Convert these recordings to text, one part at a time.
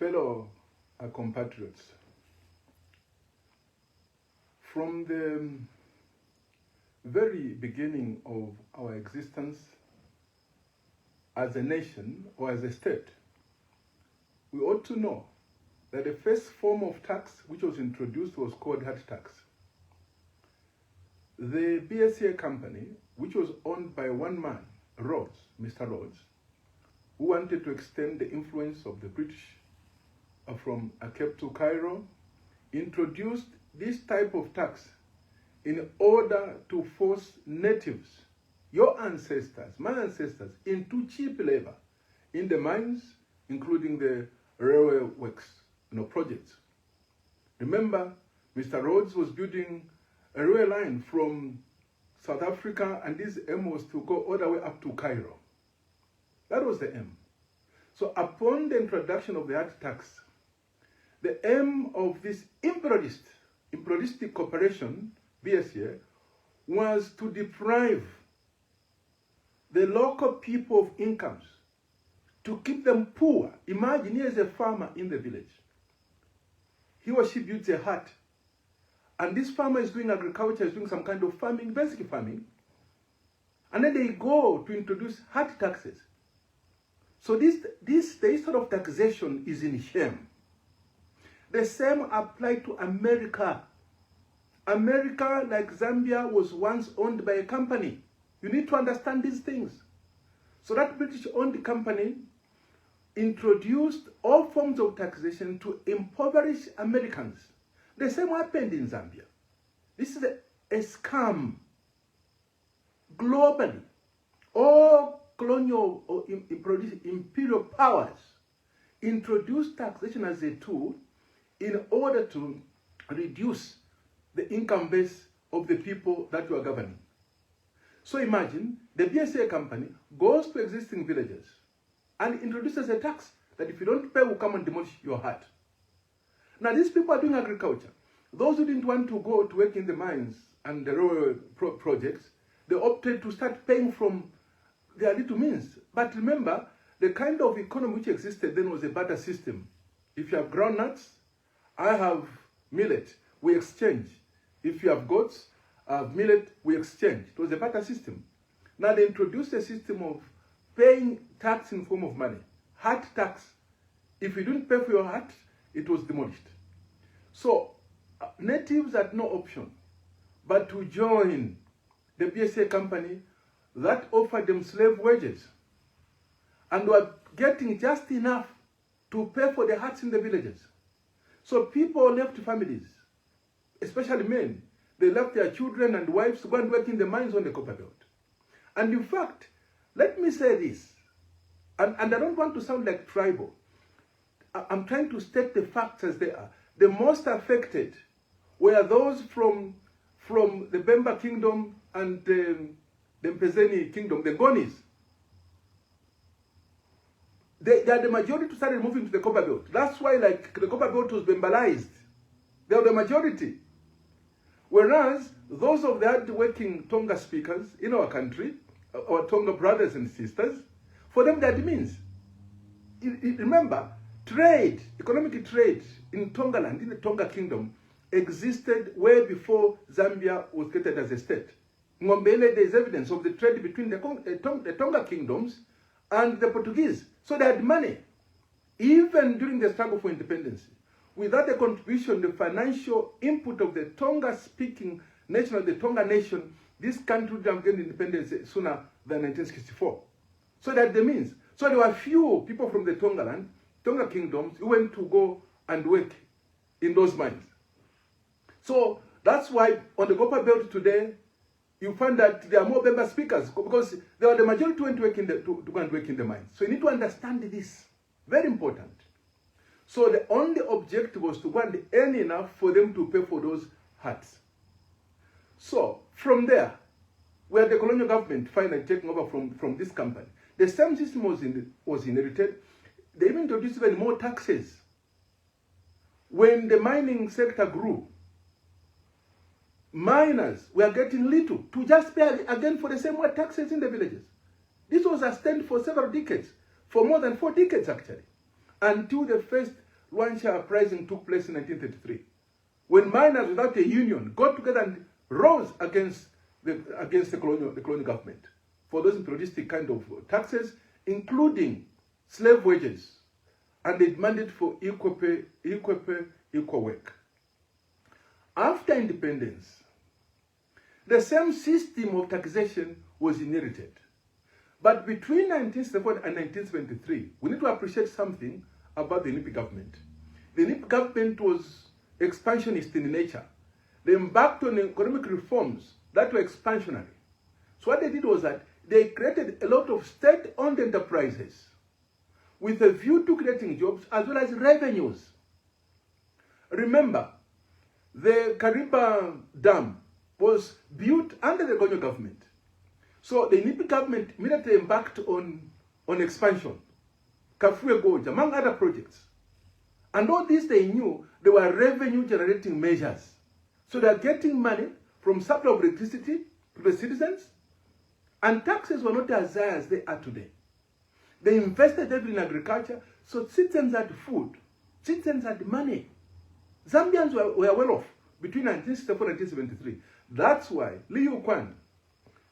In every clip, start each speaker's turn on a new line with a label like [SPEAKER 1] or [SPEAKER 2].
[SPEAKER 1] fellow compatriots, from the very beginning of our existence as a nation or as a state, we ought to know that the first form of tax which was introduced was called heart tax. The BSA company, which was owned by one man, Rhodes, Mr. Rhodes, who wanted to extend the influence of the British from Cape to Cairo, introduced this type of tax in order to force natives, your ancestors, my ancestors, into cheap labor in the mines, including the railway works, projects. Remember, Mr. Rhodes was building a railway line from South Africa, and this aim was to go all the way up to Cairo. That was the aim. So upon the introduction of the heart tax, the aim of this imperialistic corporation, BSA, was to deprive the local people of incomes, to keep them poor. Imagine here's a farmer in the village. He or she builds a hut, and this farmer is doing agriculture, is doing some kind of farming, basic farming, and then they go to introduce hut taxes. So this sort of taxation is in shame. The same applied to America. America, like Zambia, was once owned by a company. You need to understand these things. So that British-owned company introduced all forms of taxation to impoverish Americans. The same happened in Zambia. This is a scam. Globally, all colonial or imperial powers introduced taxation as a tool in order to reduce the income base of the people that you are governing. So imagine the BSA company goes to existing villages and introduces a tax that if you don't pay, will come and demolish your hut. Now these people are doing agriculture. Those who didn't want to go to work in the mines and the railway projects, they opted to start paying from their little means. But remember, the kind of economy which existed then was a barter system. If you have groundnuts, I have millet, we exchange. If you have goats, I have millet, we exchange. It was a barter system. Now they introduced a system of paying tax in form of money. Hut tax. If you didn't pay for your hut, it was demolished. So natives had no option but to join the BSA company that offered them slave wages and were getting just enough to pay for the huts in the villages. So people left families, especially men. They left their children and wives to go and work in the mines on the copper belt. And in fact, let me say this, and I don't want to sound like tribal. I'm trying to state the facts as they are. The most affected were those from the Bemba kingdom and the Mpezeni kingdom, the Gonis. They are the majority who started moving to the copper belt. That's why like the copper belt was Bembalized. They are the majority. Whereas those of the hard-working Tonga speakers in our country, our Tonga brothers and sisters, for them that means. Remember, trade, economic trade in Tongaland, in the Tonga kingdom, existed way before Zambia was created as a state. Ngombele, there is evidence of the trade between the Tonga kingdoms and the Portuguese. So they had money, even during the struggle for independence. Without the contribution, the financial input of the Tonga-speaking nation, the Tonga nation, this country would have gained independence sooner than 1964. So that the means. So there were few people from the Tonga kingdoms who went to go and work in those mines. So that's why on the copper belt today, you find that there are more Bemba speakers because they are the majority who went to work to go and work in the mines. So you need to understand this. Very important. So the only objective was to go and earn enough for them to pay for those huts. So from there, where the colonial government finally taking over from this company, the same system was inherited. They even introduced even more taxes. When the mining sector grew, miners were getting little to just pay again for the same taxes in the villages. This was sustained for several decades, for more than 4 decades actually, until the first Luanshya uprising took place in 1933, when miners without a union got together and rose against the colonial government for those introduced kind of taxes, including slave wages, and they demanded for equal pay, equal work. After independence, the same system of taxation was inherited. But between 1974 and 1973, we need to appreciate something about the UPP government. The UPP government was expansionist in nature. They embarked on economic reforms that were expansionary. So what they did was that they created a lot of state-owned enterprises with a view to creating jobs as well as revenues. Remember, the Kariba Dam was built under the colonial government. So the UPP government immediately embarked on expansion, Kafue Gorge, among other projects. And all this they knew, they were revenue-generating measures. So they are getting money from supply of electricity to the citizens, and taxes were not as high as they are today. They invested heavily in agriculture, so citizens had food, citizens had money. Zambians were well off between 1964 and 1973. That's why Liu Kwan,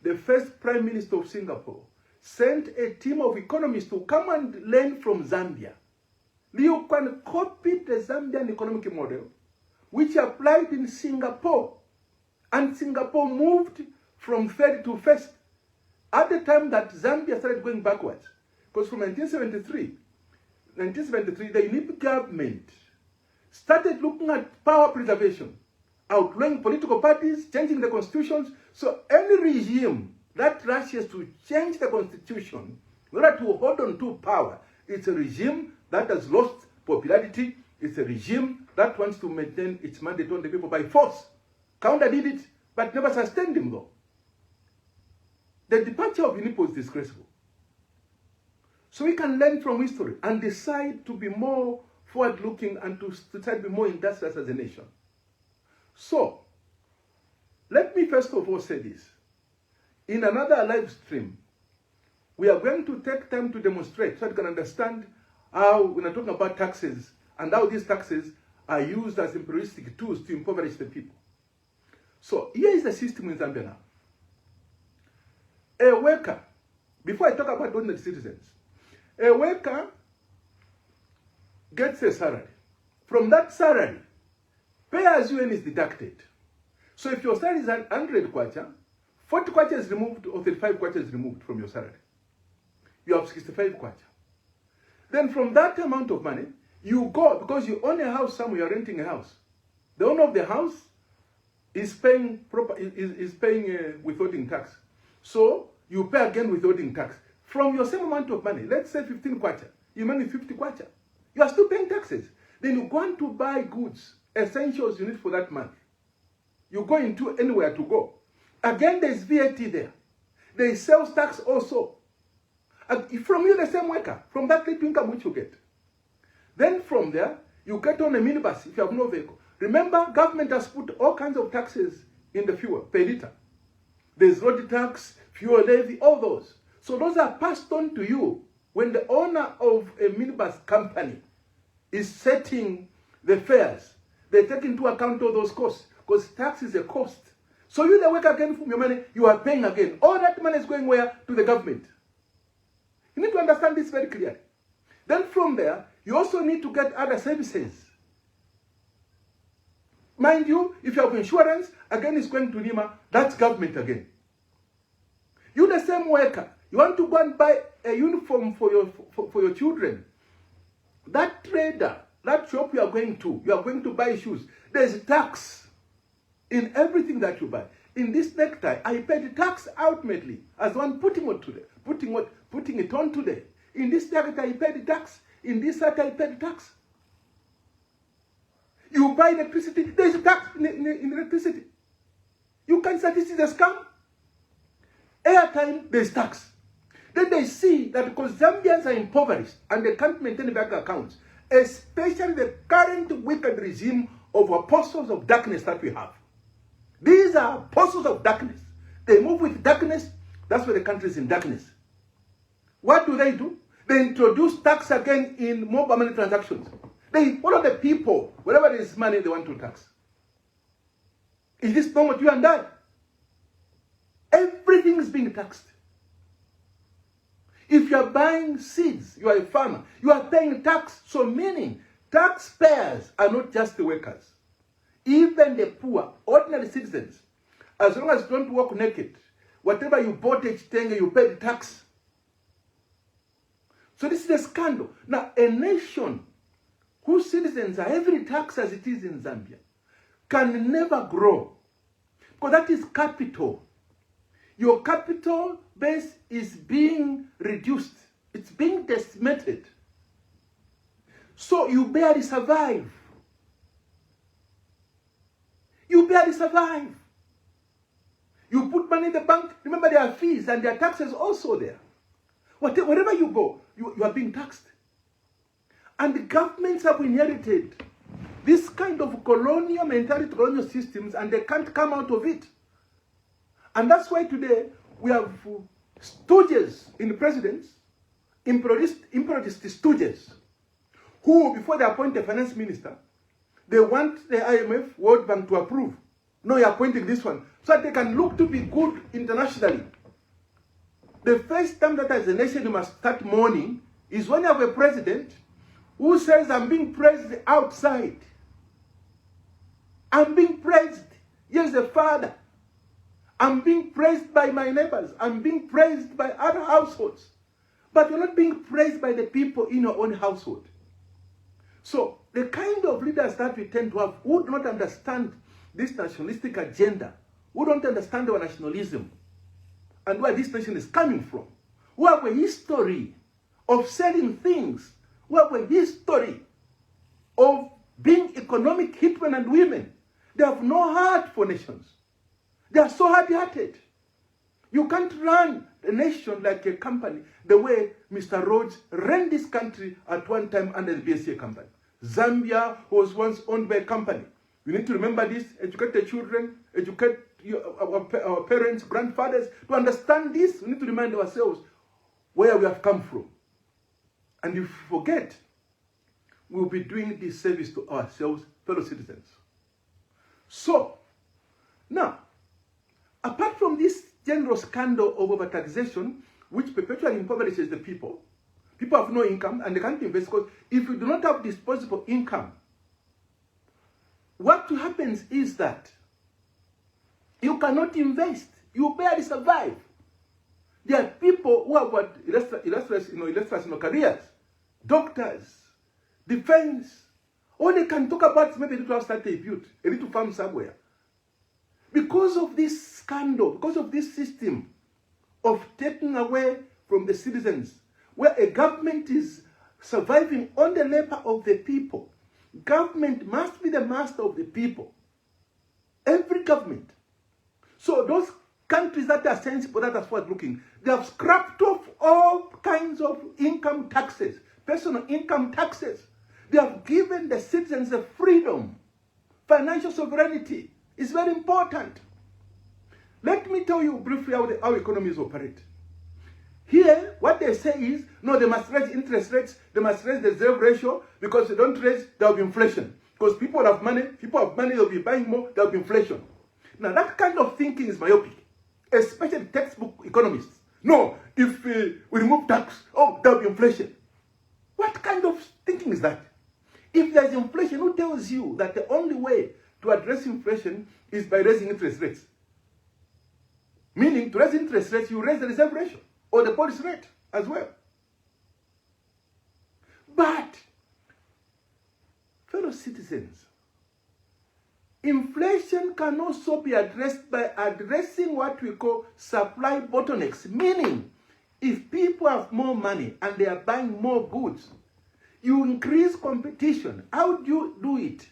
[SPEAKER 1] the first Prime Minister of Singapore, sent a team of economists to come and learn from Zambia. Liu Kwan copied the Zambian economic model, which applied in Singapore. And Singapore moved from third to first at the time that Zambia started going backwards. Because from 1973, the UPP government started looking at power preservation, outlawing political parties, changing the constitutions. So any regime that rushes to change the constitution in order to hold on to power, it's a regime that has lost popularity. It's a regime that wants to maintain its mandate on the people by force. Kaunda did it, but never sustained him though. The departure of UNIP was disgraceful. So we can learn from history and decide to be more forward-looking and to decide to be more industrious as a nation. So, let me first of all say this. In another live stream, we are going to take time to demonstrate so that you can understand how, when I'm talking about taxes, and how these taxes are used as imperialistic tools to impoverish the people. So, here is the system in Zambia now. A worker, before I talk about ordinary citizens, a worker gets a salary. From that salary, pay as you earn is deducted. So if your salary is 100 kwacha, 40 kwacha is removed or 35 kwacha is removed from your salary. You have 65 kwacha. Then from that amount of money, you go, because you own a house somewhere, you're renting a house. The owner of the house is paying withholding tax. So you pay again withholding tax. From your same amount of money, let's say 15 kwacha, you money 50 kwacha. You are still paying taxes. Then you go on to buy goods, essentials you need for that month. You go into anywhere to go. Again, there's VAT there. There is sales tax also. And from you, the same worker, from that little income which you get. Then from there, you get on a minibus if you have no vehicle. Remember, government has put all kinds of taxes in the fuel per liter. There's road tax, fuel levy, all those. So those are passed on to you when the owner of a minibus company is setting the fares. They take into account all those costs because tax is a cost. So you, the worker, again from your money, you are paying again. All that money is going where? To the government. You need to understand this very clearly. Then from there, you also need to get other services. Mind you, if you have insurance, again it's going to NIMA, that's government again. You, the same worker, you want to go and buy a uniform for your children. That trader, that shop you are going to buy shoes, there's tax in everything that you buy. In this necktie, I paid tax ultimately as one putting it on today. In this jacket, I paid tax. In this shirt, I paid tax. You buy electricity, there's a tax in electricity. You can say this is a scam. Airtime, there's tax. Then they see that because Zambians are impoverished and they can't maintain bank accounts, especially the current wicked regime of apostles of darkness that we have. These are apostles of darkness. They move with darkness. That's why the country is in darkness. What do? They introduce tax again in mobile money transactions. They follow the people. Wherever there is money, they want to tax. Is this not what you and I? Everything is being taxed. If you are buying seeds, you are a farmer, you are paying tax. So meaning, taxpayers are not just the workers. Even the poor, ordinary citizens, as long as you don't walk naked, whatever you bought each thing, you pay the tax. So this is a scandal. Now, a nation whose citizens are heavily taxed as it is in Zambia can never grow. Because that is capital. Your capital base is being reduced. It's being decimated. So you barely survive. You barely survive. You put money in the bank, remember there are fees and there are taxes also there. Wherever you go, you are being taxed. And the governments have inherited this kind of colonial mentality, colonial systems, and they can't come out of it. And that's why today we have stooges in the presidents, imperialist stooges, who, before they appoint a finance minister, they want the IMF, World Bank to approve. No, you're appointing this one, so that they can look to be good internationally. The first time that as a nation you must start mourning is when you have a president who says, I'm being praised outside. I'm being praised. Yes, a father. I'm being praised by my neighbors. I'm being praised by other households. But you're not being praised by the people in your own household. So the kind of leaders that we tend to have who do not understand this nationalistic agenda, who don't understand our nationalism, and where this nation is coming from, who have a history of selling things, who have a history of being economic hitmen and women. They have no heart for nations. They are so hard-hearted. You can't run a nation like a company the way Mr. Rhodes ran this country at one time under the BSA company. Zambia was once owned by a company. We need to remember this, educate the children, educate our parents, grandfathers. To understand this, we need to remind ourselves where we have come from. And if we forget, we will be doing this service to ourselves, fellow citizens. So, now, apart from this general scandal of overtaxation, which perpetually impoverishes the people have no income and they can't invest, because if you do not have disposable income, what happens is that you cannot invest. You barely survive. There are people who have got illustrious careers, doctors, defense. All they can talk about is maybe a little house that they built, a little farm somewhere. Because of this scandal, because of this system of taking away from the citizens, where a government is surviving on the labor of the people, government must be the master of the people. Every government. So those countries that are sensible, that are forward-looking, they have scrapped off all kinds of income taxes, personal income taxes. They have given the citizens the freedom. Financial sovereignty is very important. Let me tell you briefly how economies operate. Here, what they say is, no, they must raise interest rates, they must raise the reserve ratio, because if they don't raise, there will be inflation. Because people have money, they'll be buying more, there will be inflation. Now, that kind of thinking is myopic, especially textbook economists. No, if we remove tax, there will be inflation. What kind of thinking is that? If there's inflation, who tells you that the only way to address inflation is by raising interest rates? Meaning, to raise interest rates, you raise the reserve ratio or the policy rate as well. But, fellow citizens, inflation can also be addressed by addressing what we call supply bottlenecks. Meaning, if people have more money and they are buying more goods, you increase competition. How do you do it?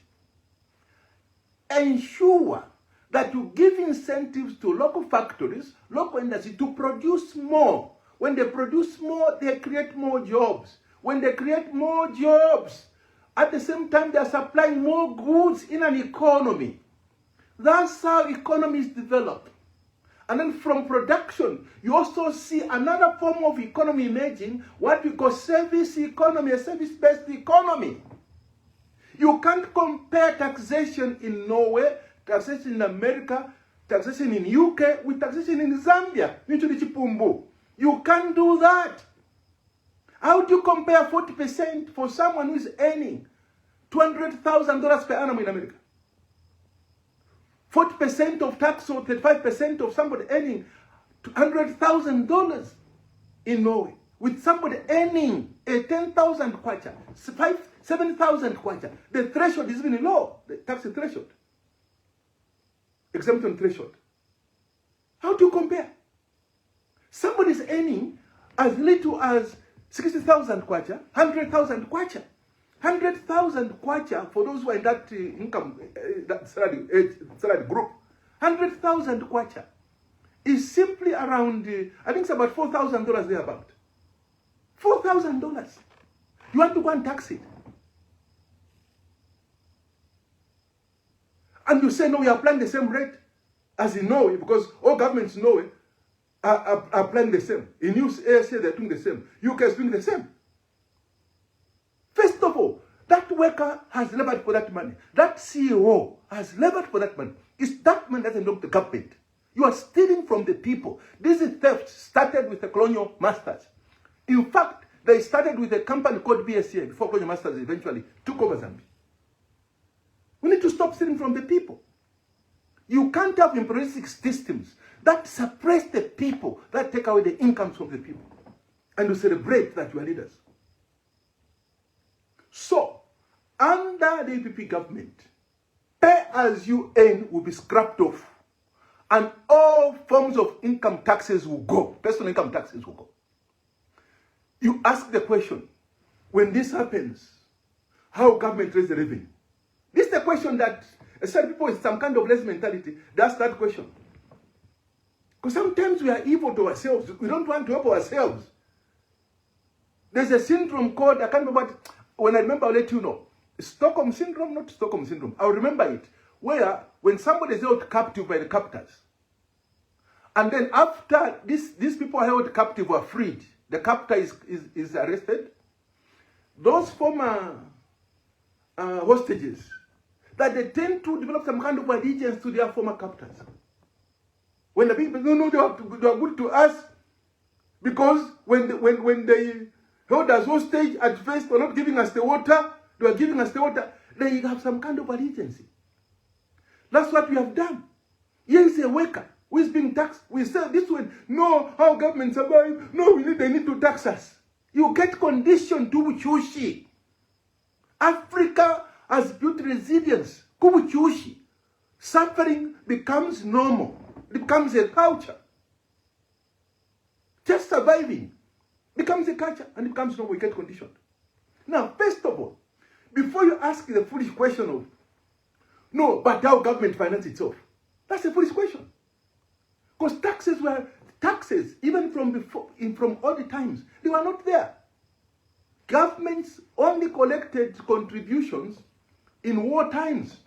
[SPEAKER 1] Ensure that you give incentives to local factories, local industry to produce more. When they produce more, they create more jobs. When they create more jobs, at the same time, they are supplying more goods in an economy. That's how economies develop. And then from production, you also see another form of economy emerging, what we call service economy, a service-based economy. You can't compare taxation in Norway, taxation in America, taxation in UK with taxation in Zambia. You can't do that. How do you compare 40% for someone who is earning $200,000 per annum in America? 40% of tax or 35% of somebody earning $100,000 in Norway, with somebody earning a 10,000 kwacha, 7,000 kwacha. The threshold is even low, the tax threshold, exemption threshold. How do you compare? Somebody is earning as little as 60,000 kwacha, 100,000 kwacha. 100,000 kwacha for those who are in that income, that salary group. 100,000 kwacha is simply around, I think it's about $4,000 thereabout. $4,000. You want to go and tax it. And you say, no, we are applying the same rate as in Norway, because all governments in Norway are applying the same. In USA, they're doing the same. UK is doing the same. First of all, that worker has labored for that money. That CEO has labored for that money. That money doesn't belong to the government. You are stealing from the people. This is theft started with the colonial masters. In fact, they started with a company called BSA before colonial masters eventually took over Zambia. We need to stop stealing from the people. You can't have imperialistic systems that suppress the people, that take away the incomes from the people, and you celebrate that you are leaders. So, under the UPP government, pay as you earn will be scrapped off, and all forms of income taxes will go. Personal income taxes will go. You ask the question, when this happens, how government raise the revenue? This is the question that some people with some kind of less mentality, that's that question. Because sometimes we are evil to ourselves. We don't want to help ourselves. There's a syndrome called, I can't remember, when I remember, I'll let you know. Stockholm syndrome, not Stockholm syndrome. I'll remember it. Where, when somebody is held captive by the captors, and then after these people held captive were freed, the captor is arrested, those former hostages, that they tend to develop some kind of allegiance to their former captors. When the people, no, they are good to us, because when they held us hostage at first, they were not giving us the water, they were giving us the water, they have some kind of allegiance. That's what we have done. Here is a worker who is being taxed. We say this way, no, how government survive? No, they need to tax us. You get conditioned to Buchushi. Africa has built resilience. Kubuchushi. Suffering becomes normal. Becomes a culture. Just surviving becomes a culture and it becomes normal. We get conditioned. Now, first of all, before you ask the foolish question of, no, but how government finance itself? That's a foolish question. Because taxes, even from all the times, they were not there. Governments only collected contributions in war times.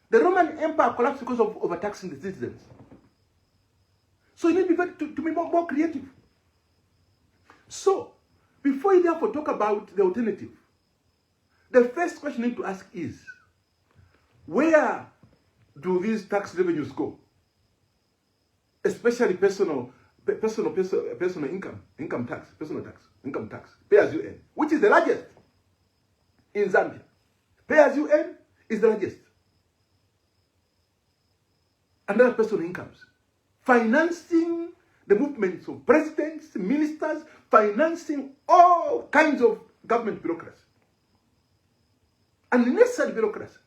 [SPEAKER 1] The Roman Empire collapsed because of overtaxing the citizens. So you need to be more creative. So, before you therefore talk about the alternative, the first question you need to ask is, where do these tax revenues go? Especially personal income tax, income tax, pay as you earn, which is the largest in Zambia. Pay as you earn is the largest. And other personal incomes. Financing the movements of presidents, ministers, financing all kinds of government bureaucracy. Unnecessary bureaucracy.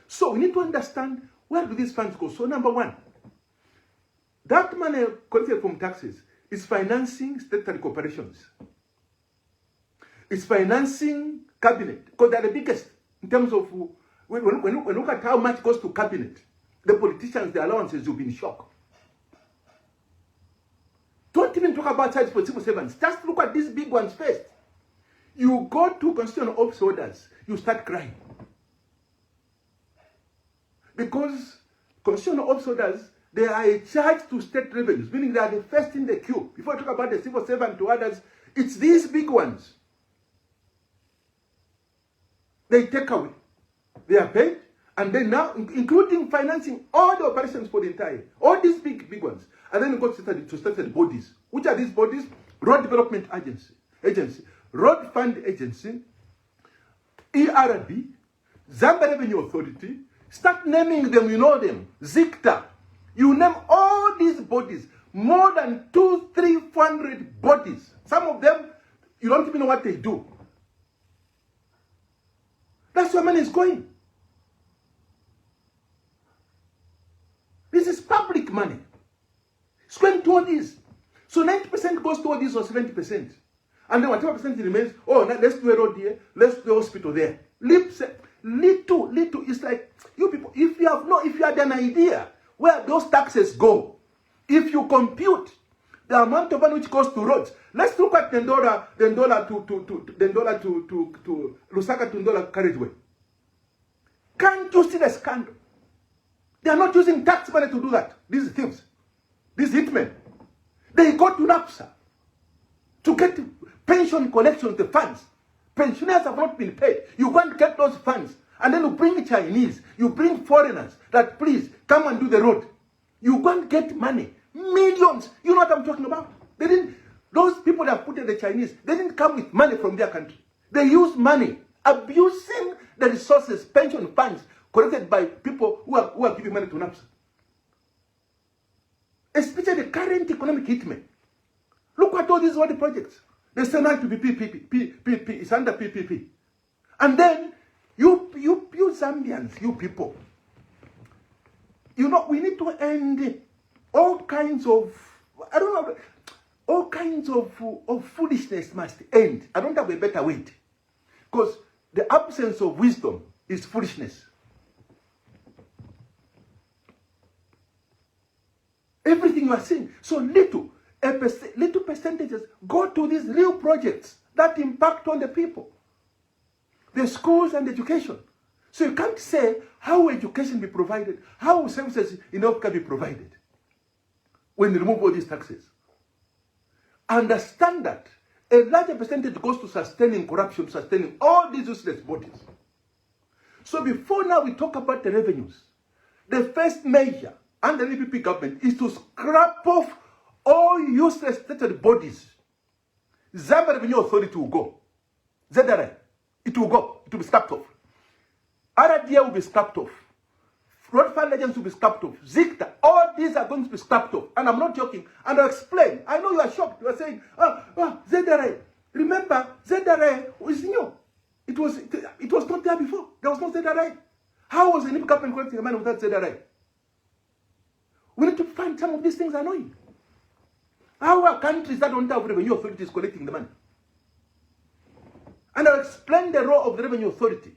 [SPEAKER 1] So we need to understand, where do these funds go? So number one, that money collected from taxes is financing statutory corporations. It's financing cabinet, because they're the biggest in terms of, when you look at how much goes to cabinet, the politicians, the allowances, you'll be in shock. Don't even talk about sides for civil servants. Just look at these big ones first. You go to constitutional office holders, you start crying. Because constitutional office holders, they are charged to state revenues, meaning they are the first in the queue. Before I talk about the civil servant to others, it's these big ones. They take away. They are paid, and then now, including financing all the operations for the entire, all these big ones. And then you go to started bodies. Which are these bodies? Road Development Agency, Road Fund Agency, ERB, Zambia Revenue Authority. Start naming them, you know them. ZICTA. You name all these bodies. More than 200-300 bodies. Some of them, you don't even know what they do. That's where money is going. This is public money. It's going to all this. So 90% goes to all this or 70%. And then whatever percent remains, oh, let's do a road here, let's do a hospital there. Little. It's like, you people, if you had an idea where those taxes go, if you compute the amount of money which goes to roads, let's look at Dendola to Lusaka to Ndola carriageway. Can't you see the scandal? They are not using tax money to do that. These thieves, these hitmen, they go to NAPSA to get pension collection, the funds. Pensioners have not been paid. You go and get those funds, and then you bring Chinese, you bring foreigners that please come and do the road. You go and get money, millions. You know what I'm talking about? Those people that put in the Chinese, they didn't come with money from their country. They use money, abusing the resources, pension funds collected by people who are giving money to NAPSA. Especially the current economic hitmen. Look at all these water projects. They send out to be PPP. It's under PPP. And then you Zambians, you people, you know, we need to end all kinds of, I don't know, all kinds of foolishness must end. I don't have a better word. Because the absence of wisdom is foolishness. Everything you are seeing, so little percentages go to these real projects that impact on the people, the schools and education. So you can't say how will education be provided, how will services in Africa be provided when you remove all these taxes. Understand that a larger percentage goes to sustaining corruption, sustaining all these useless bodies. So before now we talk about the revenues, the first measure under the UPP government is to scrap off all useless stated bodies. Zambia Revenue Authority will go. ZRA, it will go. It will be scrapped off. RDA will be scrapped off. Road Fund Agents will be scrapped off. ZICTA, all these are going to be scrapped off. And I'm not joking. And I'll explain. I know you are shocked. You are saying, ZRA. Remember, ZRA was new. It was not there before. There was no ZRA. How was the NIP government collecting the money without ZRA? We need to find some of these things annoying. How are countries that don't have revenue authorities collecting the money? And I'll explain the role of the revenue authority.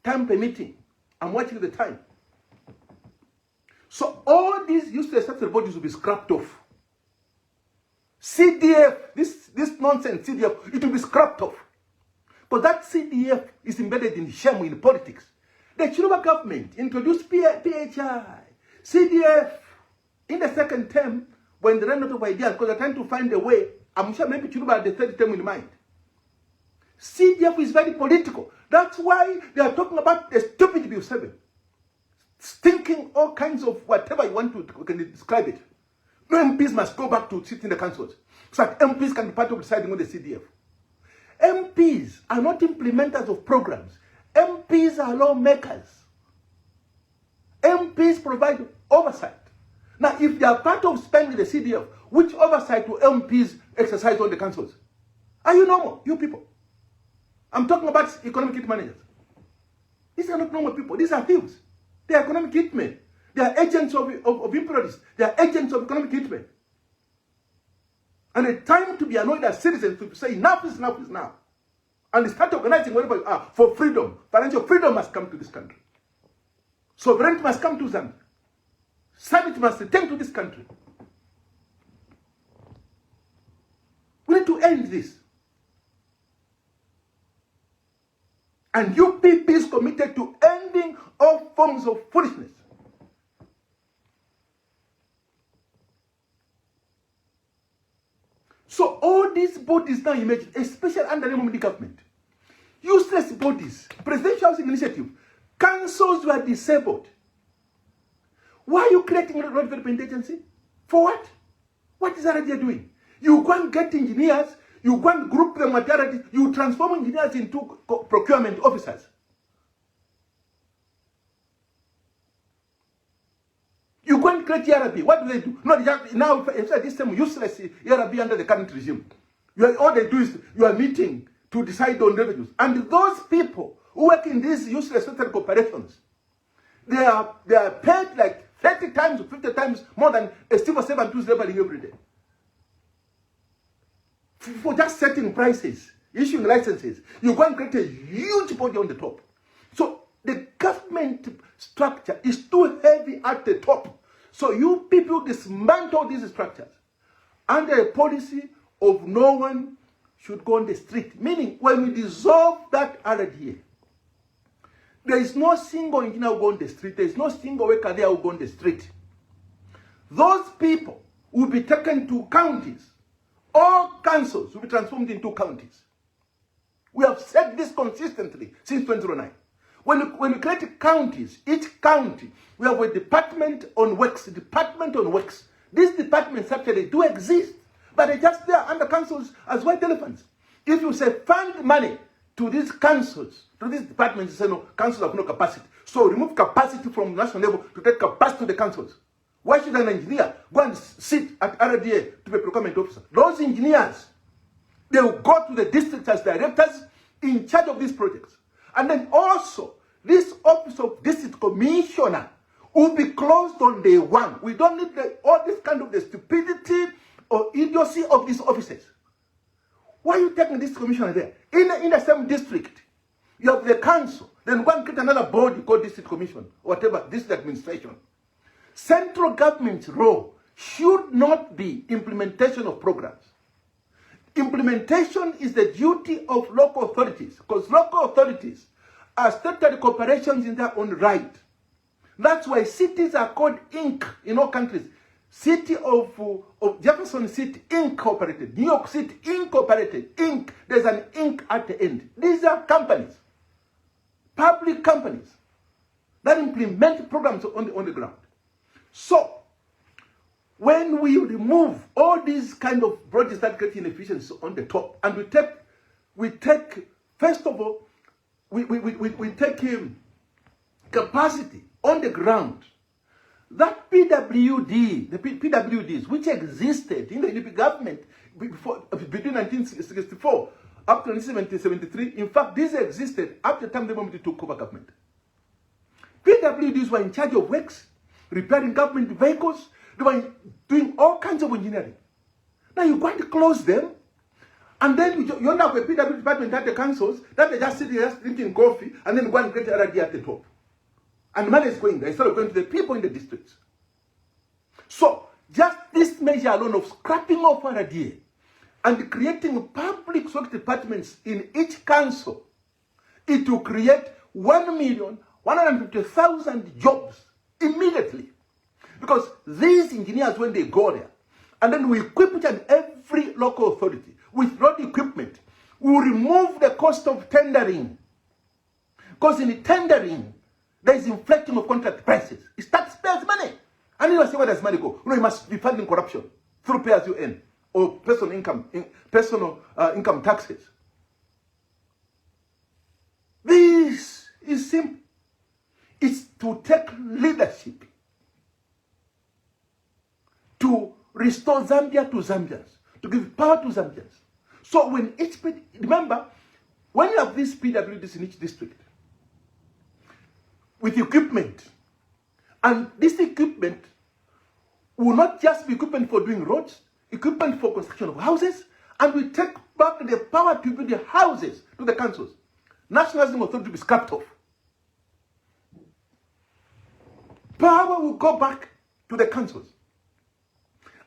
[SPEAKER 1] Time permitting. I'm watching the time. So all these useless statutory bodies will be scrapped off. CDF, this nonsense CDF, it will be scrapped off. Because that CDF is embedded in shame in politics. The Chishimba government introduced PHI, CDF in the second term when they ran out of ideas because they're trying to find a way. I'm sure maybe Chishimba had the third term in mind. CDF is very political. That's why they are talking about the stupid Bill 7. Stinking all kinds of whatever you want to can describe it. No MPs must go back to sit in the councils. So that MPs can be part of deciding on the CDF. MPs are not implementers of programs. MPs are lawmakers. MPs provide oversight. Now, if they are part of spending the CDF, which oversight will MPs exercise on the councils? Are you normal, you people? I'm talking about economic hit managers. These are not normal people. These are thieves. They are economic hitmen. They are agents of imperialists. They are agents of economic hitmen. And it's time to be annoyed as citizens to say enough is now. And start organizing wherever you are for freedom. Financial freedom must come to this country. Sovereignty must come to Zambia. Sanity must return to this country. We need to end this. And UPP is committed to ending all forms of foolishness. So all these bodies now emerge, especially under the Mumudi government. Useless bodies, presidential housing initiative, councils were disabled. Why are you creating a road development agency? For what? What is that idea doing? You go and get engineers, you go and group them materialities, you transform engineers into procurement officers. You go and create ERB. What do they do? No, now this same useless ERB under the current regime. All they do is you are meeting to decide on revenues. And those people who work in these useless social corporations, they are paid like 30 times or 50 times more than a civil servant who's laboring every day. For just setting prices, issuing licenses, you go and create a huge body on the top. So the government structure is too heavy at the top. So you people dismantle these structures under a policy of no one should go on the street. Meaning, when we dissolve that RDA, there is no single engineer who go on the street. There is no single worker there who go on the street. Those people will be taken to counties. All councils will be transformed into counties. We have said this consistently since 2009. When we create counties, each county, we have a department on works, These departments actually do exist, but they're just there under councils as white elephants. If you say fund money to these councils, to these departments, you say no, councils have no capacity. So remove capacity from national level to take capacity to the councils. Why should an engineer go and sit at RDA to be a procurement officer? Those engineers, they will go to the district as directors in charge of these projects. And then also, this office of district commissioner will be closed on day one. We don't need all this kind of the stupidity or idiocy of these offices. Why are you taking this commissioner there? In the same district, you have the council, then go and create another body called district commission, whatever, district administration. Central government's role should not be implementation of programs. Implementation is the duty of local authorities, because local authorities are statutory corporations in their own right. That's why cities are called Inc. in all countries. City of Jefferson City, Incorporated. New York City, Incorporated. Inc. There's an Inc. at the end. These are companies, public companies, that implement programs on the ground. So, when we remove all these kind of projects that create inefficiency on the top, and we take first of all, we take capacity on the ground. That PWD, the PWDs, which existed in the UPP government between 1964 up to 1973, in fact, these existed up to the time the moment took over government. PWDs were in charge of works, repairing government vehicles. They were doing all kinds of engineering. Now you go and close them, and then you end up with a PW department at the councils that they just sit here just drinking coffee and then go and get RD at the top. And money is going there instead of going to the people in the districts. So just this measure alone of scrapping off RDA and creating public sector departments in each council, it will create 1,150,000 jobs immediately. Because these engineers, when they go there, and then we equip each and every local authority with road equipment, we will remove the cost of tendering. Because in the tendering, there is inflating of contract prices. It's taxpayers' money. And you must say, where does money go? You must be funding corruption through pay as you earn or personal income taxes. This is simple. It's to take leadership, to restore Zambia to Zambians, to give power to Zambians. So when remember, when you have these PWDs in each district, with equipment, and this equipment will not just be equipment for doing roads, equipment for construction of houses, and we take back the power to build the houses to the councils. National Housing Authority will be scrapped off. Power will go back to the councils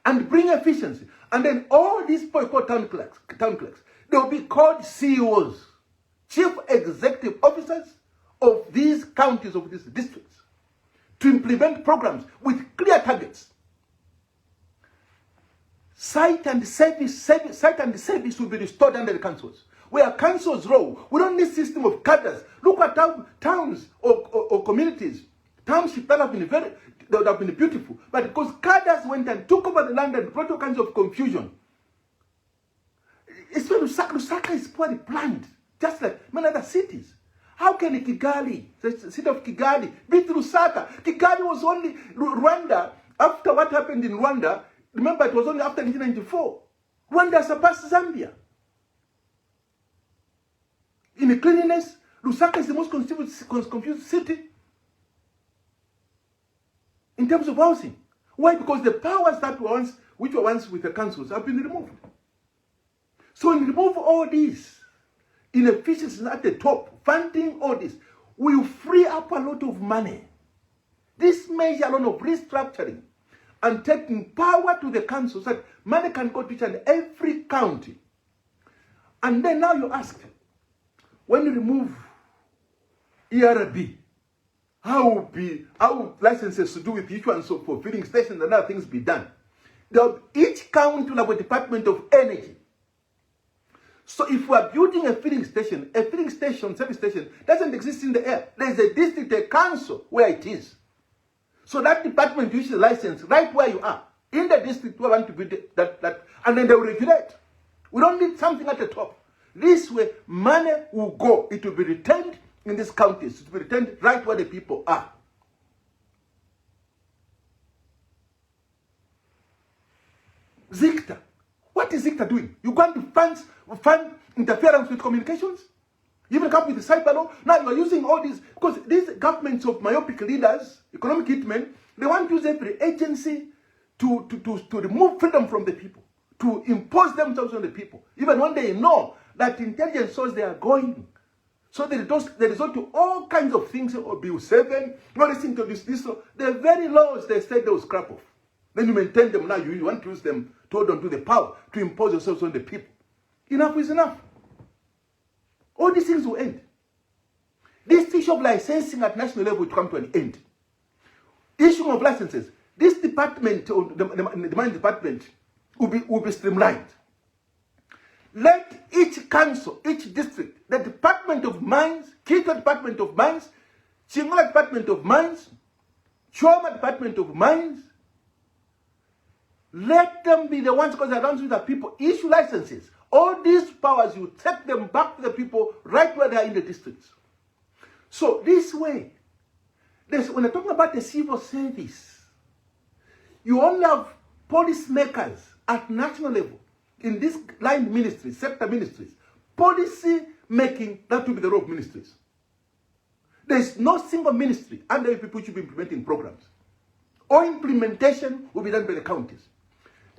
[SPEAKER 1] and bring efficiency. And then all these people called town clerks, they will be called CEOs, Chief Executive Officers of these counties, of these districts, to implement programs with clear targets. site and service will be restored under the councils. Where councils roll, we don't need system of cadres. Look at how towns or communities, townships that have been beautiful, but because cadres went and took over the land and brought all kinds of confusion. It's when Lusaka is poorly planned, just like many other cities. How can Kigali, the city of Kigali, beat Lusaka? Kigali was only Rwanda. After what happened in Rwanda, remember it was only after 1994. Rwanda surpassed Zambia. In cleanliness, Lusaka is the most confused city in terms of housing. Why? Because the powers which were once with the councils have been removed. So when we remove all these inefficiencies at the top, funding all this, will free up a lot of money. This measure alone of restructuring and taking power to the councils, that money can go to each and every county. And then now you ask, when you remove ERB, how will licenses to do with issuance for filling stations and other things be done? Each county will have a department of energy. So if we are building a filling station, service station, doesn't exist in the air. There is a district, a council where it is. So that department issues a license right where you are. In the district, we want to build that, and then they will regulate. We don't need something at the top. This way, money will go. It will be retained in these counties. It will be retained right where the people are. ZICTA. What is ZICTA doing? You going to fund interference with communications? You even come with the cyber law. Now you are using all these, because these governments of myopic leaders, economic hitmen, they want to use every agency to remove freedom from the people, to impose themselves on the people, even when they know that intelligence shows they are going. So they resort to all kinds of things, or Bill 7, not listening to this. The very laws they said they will scrap off. Then you maintain them now, you want to use them to hold on to the power, to impose yourselves on the people. Enough is enough. All these things will end. This issue of licensing at national level will come to an end. Issuing of licenses, this department, or the mine department, will be streamlined. Let each council, each district, the Department of Mines, Kito Department of Mines, Chingola Department of Mines, Choma Department of Mines, let them be the ones, because they're the ones with the people, issue licenses. All these powers, you take them back to the people right where they are in the districts. So this way, when you're talking about the civil service, you only have policymakers at national level in these line ministries, sector ministries. Policy making, that will be the role of ministries. There is no single ministry under UPP which will be implementing programs. All implementation will be done by the counties.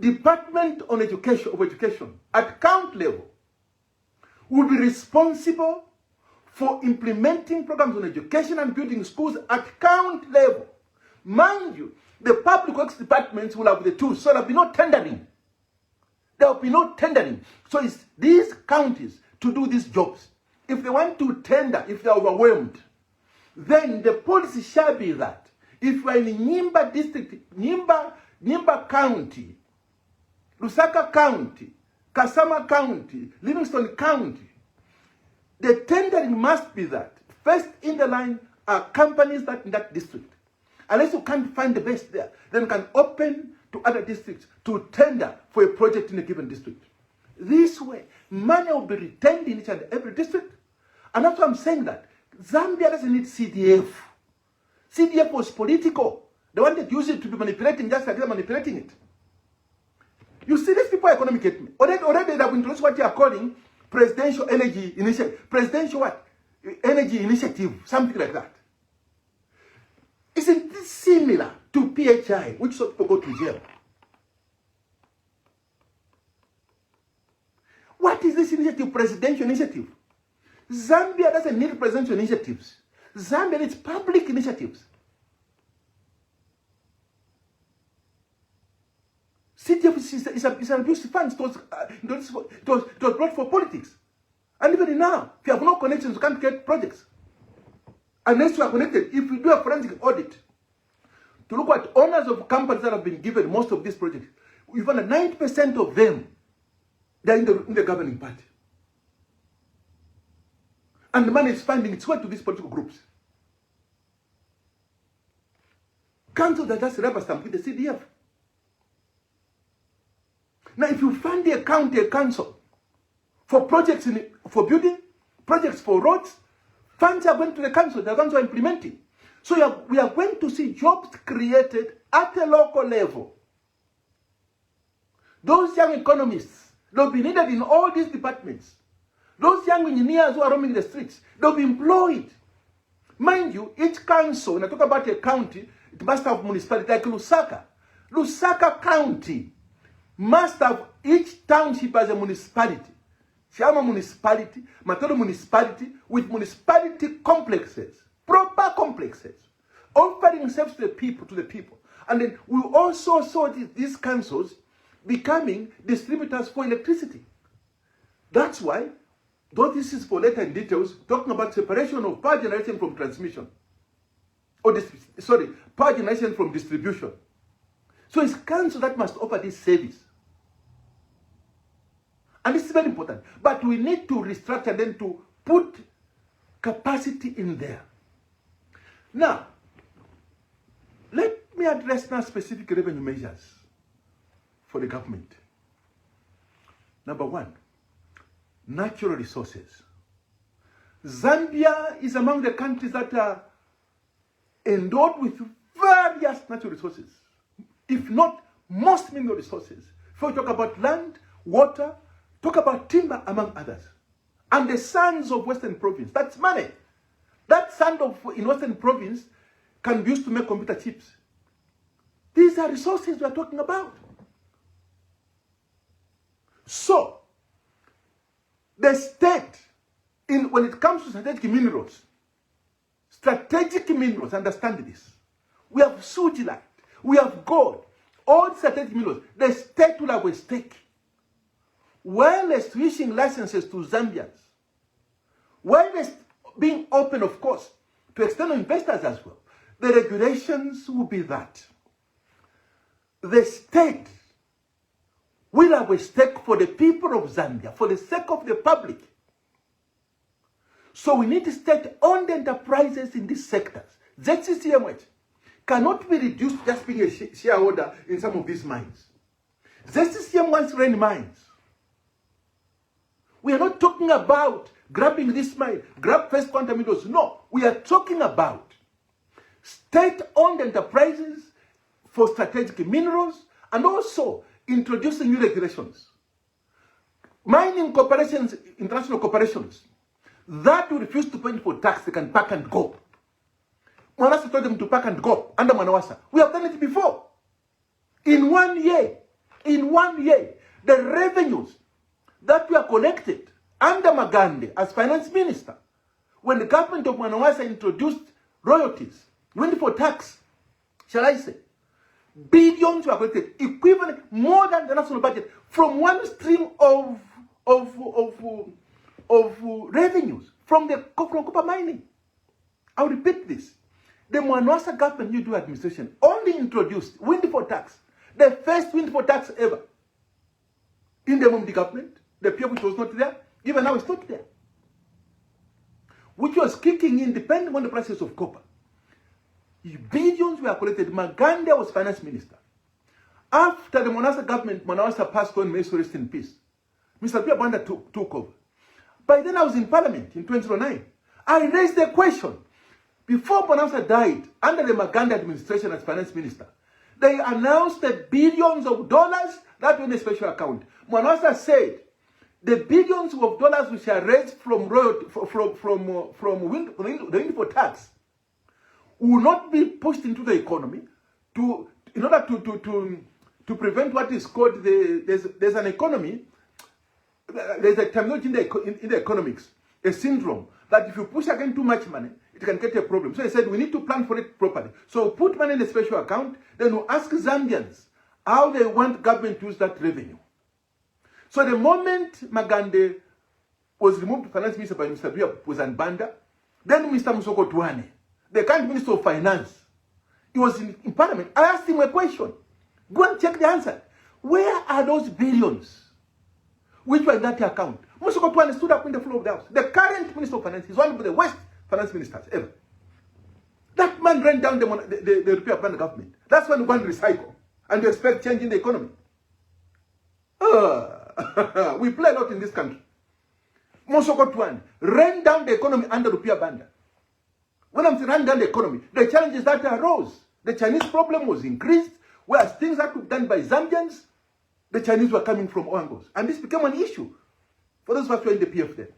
[SPEAKER 1] Department of Education at county level will be responsible for implementing programs on education and building schools at county level. Mind you, the public works departments will have the tools, so there will be no tendering. There will be no tendering. So it's these counties to do these jobs. If they want to tender, if they are overwhelmed, then the policy shall be that if you are in Nyimba district, Nyimba County, Lusaka County, Kasama County, Livingston County, the tendering must be that first in the line are companies that in that district. Unless you can't find the best there, then you can open to other districts to tender for a project in a given district. This way, money will be retained in each and every district. And that's why I'm saying that Zambia doesn't need CDF. CDF was political. They wanted to use it to be manipulating, just like they're manipulating it. You see, these people are economic hitmen. Already they have introduced what you are calling presidential energy initiative. Presidential what? Energy initiative, something like that. Isn't this similar to PHI, which some people go to jail? What is this initiative, presidential initiative? Zambia doesn't need presidential initiatives. Zambia needs public initiatives. CTF is an abuse fund. It was brought for politics. And even now, if you have no connections, you can't get projects. Unless you are connected. If you do a forensic audit to look at owners of companies that have been given most of these projects, you find that 90% of them, they're in the governing party. And the money is finding its way to these political groups. Council that just rubber stamp with the CDF. Now, if you fund a county, a council, for projects for building, projects for roads, funds are going to the council, the council are implementing. So we are going to see jobs created at a local level. Those young economists, they'll be needed in all these departments. Those young engineers who are roaming the streets, they'll be employed. Mind you, each council, when I talk about a county, it must have municipality, like Lusaka. Lusaka County must have each township as a municipality. Shama municipality, Matoro municipality, with municipality complexes, proper complexes, offering service to the people. And then we also saw these councils becoming distributors for electricity. That's why, though this is for later in details, talking about separation of power generation from transmission. Power generation from distribution. So it's council that must offer this service. And this is very important. But we need to restructure them to put capacity in there. Now, let me address now specific revenue measures for the government. Number one, natural resources. Zambia is among the countries that are endowed with various natural resources, if not most mineral resources. If we talk about land, water, talk about timber, among others. And the sands of Western Province, that's money. That sand in Western Province can be used to make computer chips. These are resources we are talking about. So, the state, when it comes to strategic minerals, understand this. We have sugilite, we have gold, all strategic minerals. The state will have a stake. Wireless fishing licenses to Zambians. Wireless being open, of course, to external investors as well. The regulations will be that the state will have a stake for the people of Zambia, for the sake of the public. So we need state-owned enterprises in these sectors. ZCCMH cannot be reduced to just being a shareholder in some of these mines. ZCCM wants to run mines. We are not talking about grabbing this mine, grab first quantum minerals. No, we are talking about state-owned enterprises for strategic minerals and also introducing new regulations. Mining corporations, international corporations, that will refuse to pay for tax, they can pack and go. Manawasa told them to pack and go under Manawasa. We have done it before. In 1 year, the revenues that were collected under Magande as finance minister, when the government of Manawasa introduced royalties, windfall tax, shall I say, billions were collected, equivalent more than the national budget, from one stream of revenues from copper mining. I'll repeat this. The Manawasa government new administration only introduced windfall tax, the first windfall tax ever. In the Mumdi government, the people which was not there, even now it's not there. Which was kicking in depending on the prices of copper. Billions were collected. Magande was finance minister. After the Manawasa government, Manawasa passed on, may so rest in peace. Mr. Piabanda took over. By then I was in parliament in 2009. I raised the question. Before Manawasa died, under the Magande administration as finance minister, they announced the billions of dollars that were in a special account. Manawasa said, the billions of dollars which are raised from the windfall tax will not be pushed into the economy in order to prevent what is called there's an economy, there's a terminology in the economics, a syndrome, that if you push again too much money, it can get a problem. So he said we need to plan for it properly. So put money in a special account, then we'll ask Zambians how they want government to use that revenue. So the moment Magande was removed finance minister by Mr. Bia Puzanbanda, then Mr. Musoko Tuane, the current minister of finance, he was in parliament. I asked him a question. Go and check the answer. Where are those billions which were in that account? Musokotwane stood up in the floor of the house. The current Minister of Finance is one of the worst finance ministers ever. That man ran down the repair plan government. That's when we want to recycle and we expect change in the economy. We play a lot in this country. Musokotwane ran down the economy under repair banda. When I'm saying ran down the economy, the challenges that arose, the Chinese problem was increased, whereas things that were done by Zambians, the Chinese were coming from angles. And this became an issue for those of us who were in the PF then.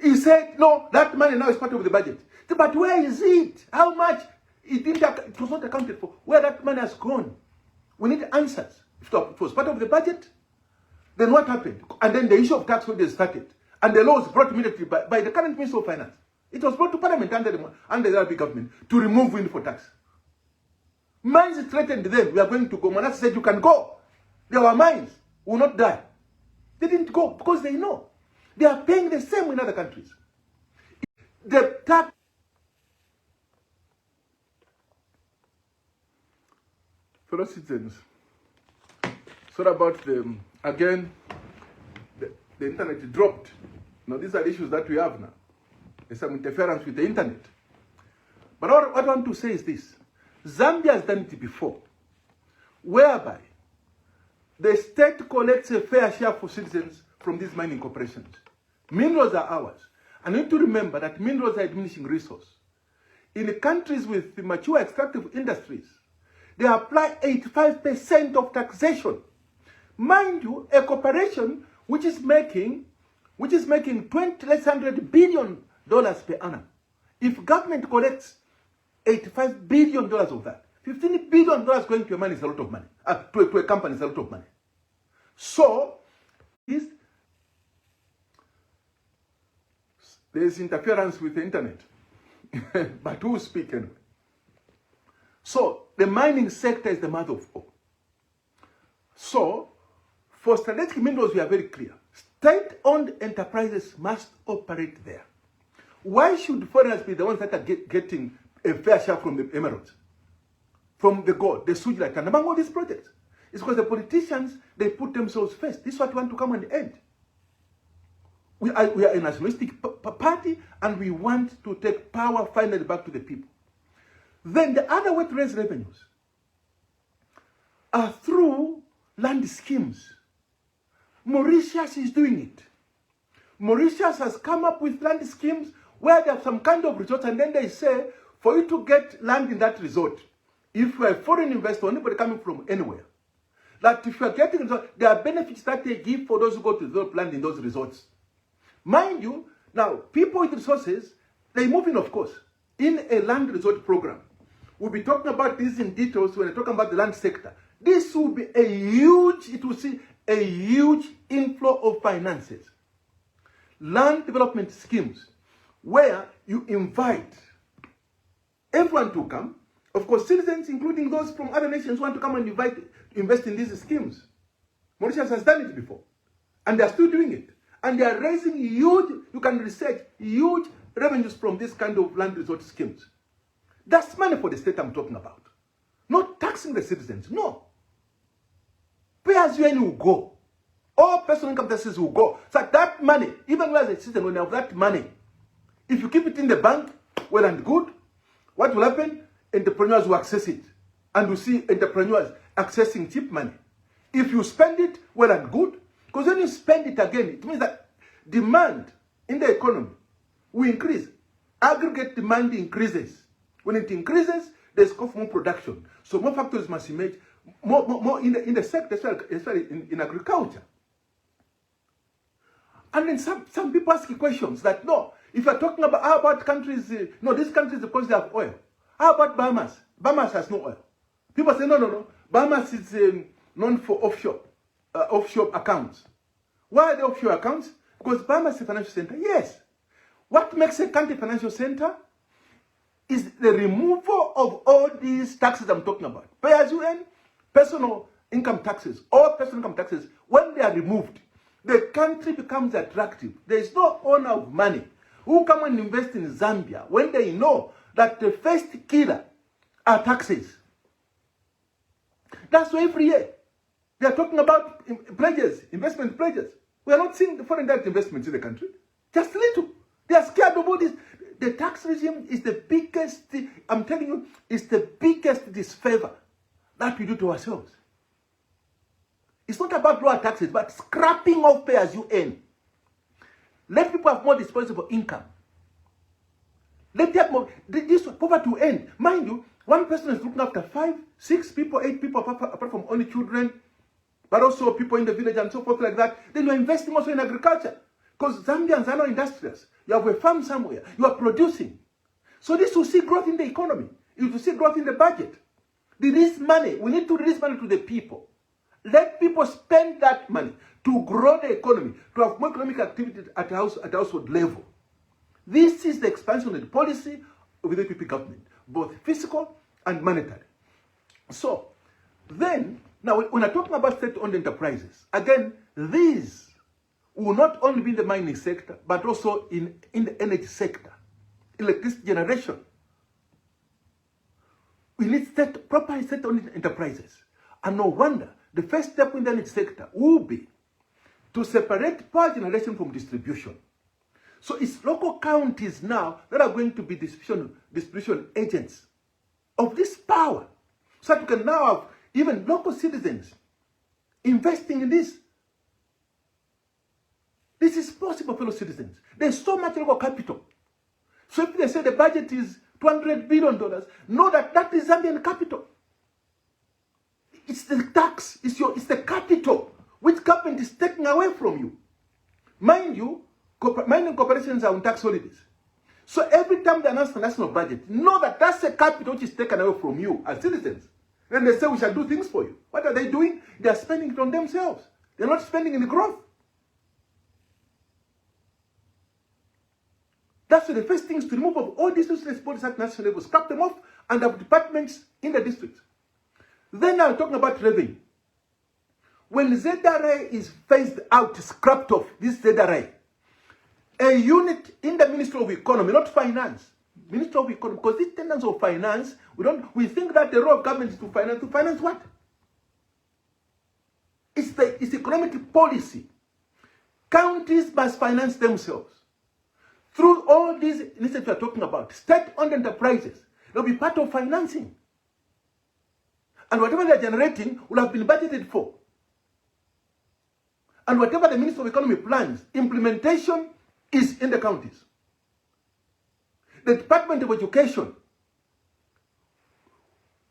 [SPEAKER 1] He said, no, that money now is part of the budget. But where is it? How much? It was not accounted for. Where that money has gone? We need answers. If it was part of the budget, then what happened? And then the issue of tax holidays started. And the law was brought immediately by the current Minister of Finance. It was brought to Parliament under the RP government to remove windfall tax. Mines threatened them. We are going to go. Manasa said, you can go. They were mines. We will not die. They didn't go because they know. They are paying the same in other countries. The tax. Fellow citizens, sorry about again, the internet dropped. Now, these are issues that we have now. There's some interference with the internet. But what I want to say is this. Zambia has done it before, whereby the state collects a fair share for citizens from these mining corporations. Minerals are ours. And you need to remember that minerals are a diminishing resource. In countries with mature extractive industries, they apply 85% of taxation. Mind you, a corporation which is making $2,100 billion per annum. If government collects $85 billion of that, $15 billion going to a man is a lot of money. To a company is a lot of money. So, there's interference with the internet. But who will speak anyway? So, the mining sector is the mother of all. So, for strategic minerals, we are very clear. State-owned enterprises must operate there. Why should foreigners be the ones that are getting a fair share from the emeralds, from the gold, the sujilite, and among all these projects? It's because the politicians, they put themselves first. This is what we want to come and end. We are a nationalistic party, and we want to take power finally back to the people. Then the other way to raise revenues are through land schemes. Mauritius is doing it. Mauritius has come up with land schemes where they have some kind of resort, and then they say, for you to get land in that resort, if you are a foreign investor, anybody coming from anywhere, that if you are getting resort, there are benefits that they give for those who go to develop land in those resorts. Mind you, now, people with resources, they move in, of course, in a land resort program. We'll be talking about this in details when we're talking about the land sector. This will be it will see a huge inflow of finances. Land development schemes where you invite everyone to come. Of course, citizens, including those from other nations, want to come and invest in these schemes. Mauritius has done it before. And they are still doing it. And they are raising huge, you can research, huge revenues from this kind of land resort schemes. That's money for the state I'm talking about. Not taxing the citizens, no. Pay as you earn will go. All personal income taxes will go. So that money, even as a citizen, when you have that money, if you keep it in the bank, well and good, what will happen? Entrepreneurs will access it. And you see entrepreneurs accessing cheap money. If you spend it, well and good, because when you spend it again, it means that demand in the economy will increase. Aggregate demand increases. When it increases, there's more production. So more factories must emerge, more in the sector, especially in agriculture. And then some people ask questions that, no, if you're talking about, how about countries, no, these countries, because they have oil. How about Bahamas? Bahamas has no oil. People say, no. Bahamas is known for offshore accounts. Why are they offshore accounts? Because Bahamas is a financial center. Yes. What makes a country financial center is the removal of all these taxes I'm talking about. Pay as you earn, personal income taxes, all personal income taxes, when they are removed, the country becomes attractive. There is no owner of money who come and invest in Zambia when they know that the first killer are taxes. That's why every year they are talking about pledges, investment pledges. We are not seeing the foreign direct investments in the country. Just little. They are scared about this. The tax regime is the biggest, I'm telling you, it's the biggest disfavor that we do to ourselves. It's not about lower taxes, but scrapping off pay as you earn. Let people have more disposable income. Let them have more. This poverty will end. Mind you, one person is looking after 5, 6 people, 8 people, apart from only children, but also people in the village and so forth like that. Then you're investing also in agriculture. Because Zambians are not industrious. You have a farm somewhere. You are producing. So this will see growth in the economy. It will see growth in the budget. Release money. We need to release money to the people. Let people spend that money to grow the economy, to have more economic activity at household level. This is the expansion of the policy of the UPP government, both fiscal and monetary. So, then, now when I'm talking about state-owned enterprises, again, these will not only be in the mining sector, but also in the energy sector, electricity generation. We need proper state-owned enterprises. And no wonder, the first step in the energy sector will be to separate power generation from distribution. So it's local counties now that are going to be distribution agents of this power. So that we can now have even local citizens investing in this. This is possible, fellow citizens. There's so much local capital. So if they say the budget is $200 billion, know that that is Zambian capital. It's the tax, it's the capital which government is taking away from you. Mind you, mining corporations are on tax holidays. So every time they announce the national budget, know that that's a capital which is taken away from you as citizens. Then they say we shall do things for you. What are they doing? They are spending it on themselves. They're not spending in the growth. That's the first things to remove of all these useless bodies at national level, scrap them off, and have departments in the districts. Then I'm talking about revenue. When ZRA is phased out, scrapped off, this ZRA, a unit in the Ministry of Economy, not Finance, Ministry of Economy, because this tendency of finance, we think that the role of government is to finance what? It's economic policy. Counties must finance themselves. Through all these initiatives we are talking about, state-owned enterprises, they'll be part of financing. And whatever they're generating will have been budgeted for. And whatever the Ministry of Economy plans, implementation is in the counties. The Department of Education,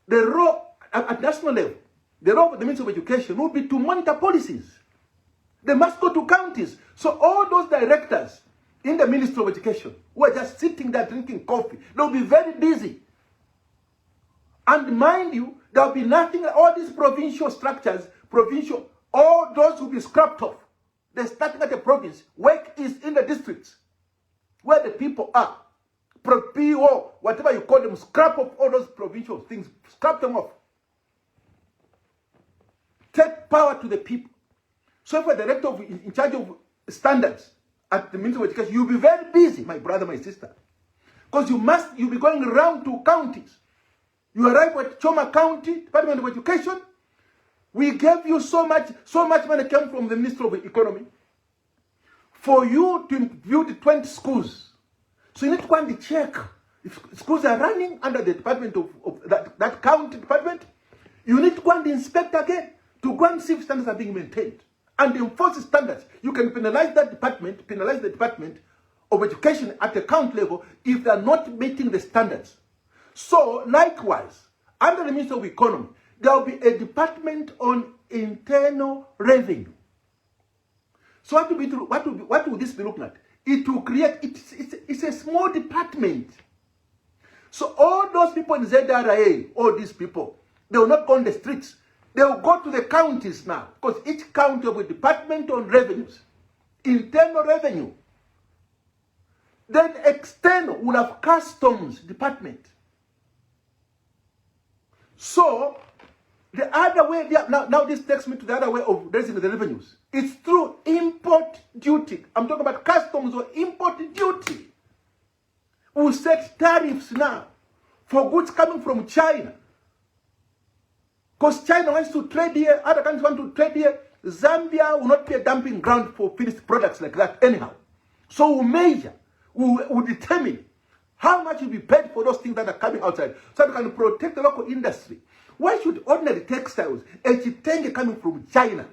[SPEAKER 1] the role at national level, the role of the Ministry of Education will be to monitor policies. They must go to counties. So all those directors in the Ministry of Education who are just sitting there drinking coffee, they'll be very busy. And mind you, there'll be nothing, all these provincial structures, all those will be scrapped off. They're starting at the province. Work is in the districts where the people are. PO, whatever you call them, scrap off all those provincial things, scrap them off. Take power to the people. So if a director in charge of standards at the Ministry of Education, you'll be very busy, my brother, my sister. Because you'll be going around to counties. You arrive at Choma County, Department of Education. We gave you so much money came from the Ministry of Economy for you to build 20 schools. So you need to go and check if schools are running under the department of that county department. You need to go and inspect again to go and see if standards are being maintained and enforce the standards. You can penalize the Department of Education at the county level if they are not meeting the standards. So likewise, under the Ministry of Economy, there will be a department on internal revenue. So what will this be looking at? It will create, it's a small department. So all those people in ZRA, all these people, they will not go on the streets. They will go to the counties now, because each county will have a department on revenues, internal revenue. Then external will have customs department. So the other way, now this takes me to the other way of raising the revenues. It's through import duty. I'm talking about customs or import duty. We'll set tariffs now for goods coming from China. Because China wants to trade here, other countries want to trade here. Zambia will not be a dumping ground for finished products like that anyhow. So we'll measure, we'll determine how much will be paid for those things that are coming outside, so we can protect the local industry. Why should ordinary textiles, a chitenge coming from China,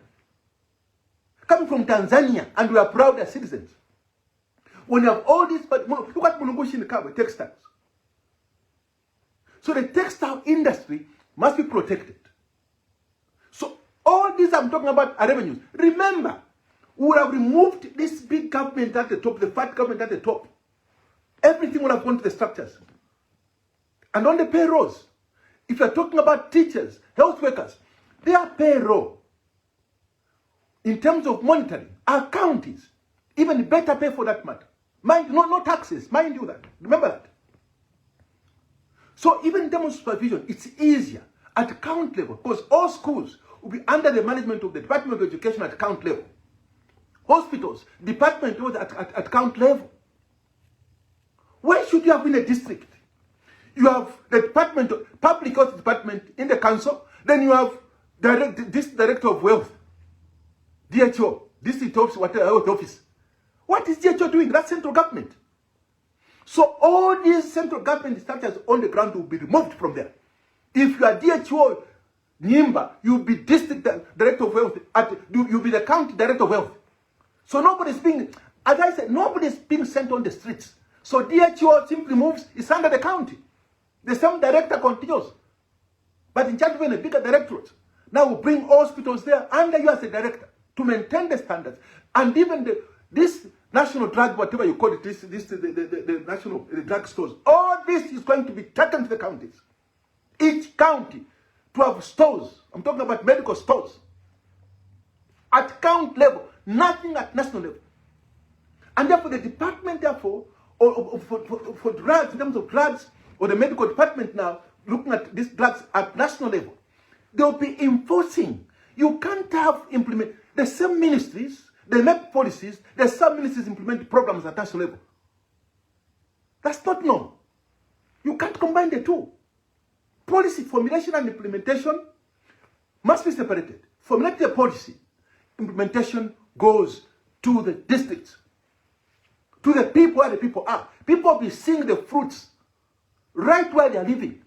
[SPEAKER 1] coming from Tanzania, and we are proud as citizens? When you have all this, but look at Mulungushi in the car with textiles. So the textile industry must be protected. So all these I'm talking about are revenues. Remember, we would have removed this big government at the top, the fat government at the top. Everything would have gone to the structures. And on the payrolls, if you're talking about teachers, health workers, their payroll, in terms of monitoring, our counties, even better pay for that matter. Mind, no taxes, mind you that. Remember that. So even in terms of supervision, it's easier at count level, because all schools will be under the management of the Department of Education at count level. Hospitals, department at count level. Where should you have in a district? You have the Department of Public Health Department in the council, then you have this Director of Wealth, DHO, District Office, whatever health office. What is DHO doing? That's central government. So all these central government structures on the ground will be removed from there. If you are DHO Nyimba, you'll be District Director of Wealth, you'll be the County Director of Wealth. So nobody's being, as I said, nobody's being sent on the streets. So DHO simply moves, it's under the county. The same director continues, but in charge of a bigger directorate. Now we bring hospitals there under you as a director to maintain the standards. And even this national drug, whatever you call it, the national drug stores, all this is going to be taken to the counties. Each county to have stores. I'm talking about medical stores. At count level, nothing at national level. And therefore the department, therefore, for drugs, in terms of drugs, or the medical department now, looking at these drugs at national level, they'll be enforcing. You can't have implement the same ministries, they make policies, the same ministries implement programs at national level. That's not normal. You can't combine the two. Policy formulation and implementation must be separated. Formulate the policy, implementation goes to the districts, to the people where the people are. People will be seeing the fruits right where they are living.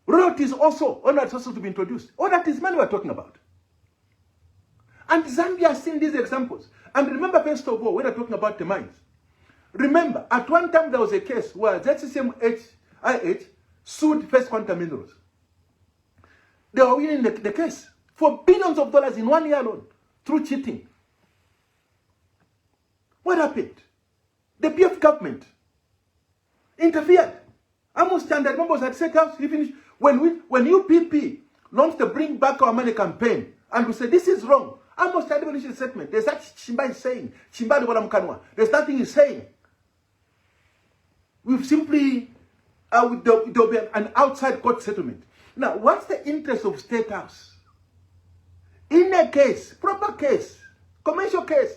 [SPEAKER 1] Royalties also, all that also to be introduced. All that is money we're talking about. And Zambia has seen these examples. And remember, first of all, when we're talking about the mines, remember, at one time there was a case where ZCCM-IH sued First Quantum Minerals. They were winning the case for billions of dollars in 1 year alone through cheating. What happened? The PF government interfered. Amos Standard members had set out to finish. When UPP launched the Bring Back Our Money campaign, and we said this is wrong, Amos Standard initial statement. There's that Chishimba is saying, there's nothing he's saying. We've simply, there'll be an outside court settlement. Now, what's the interest of State House? In a case, proper case, commercial case,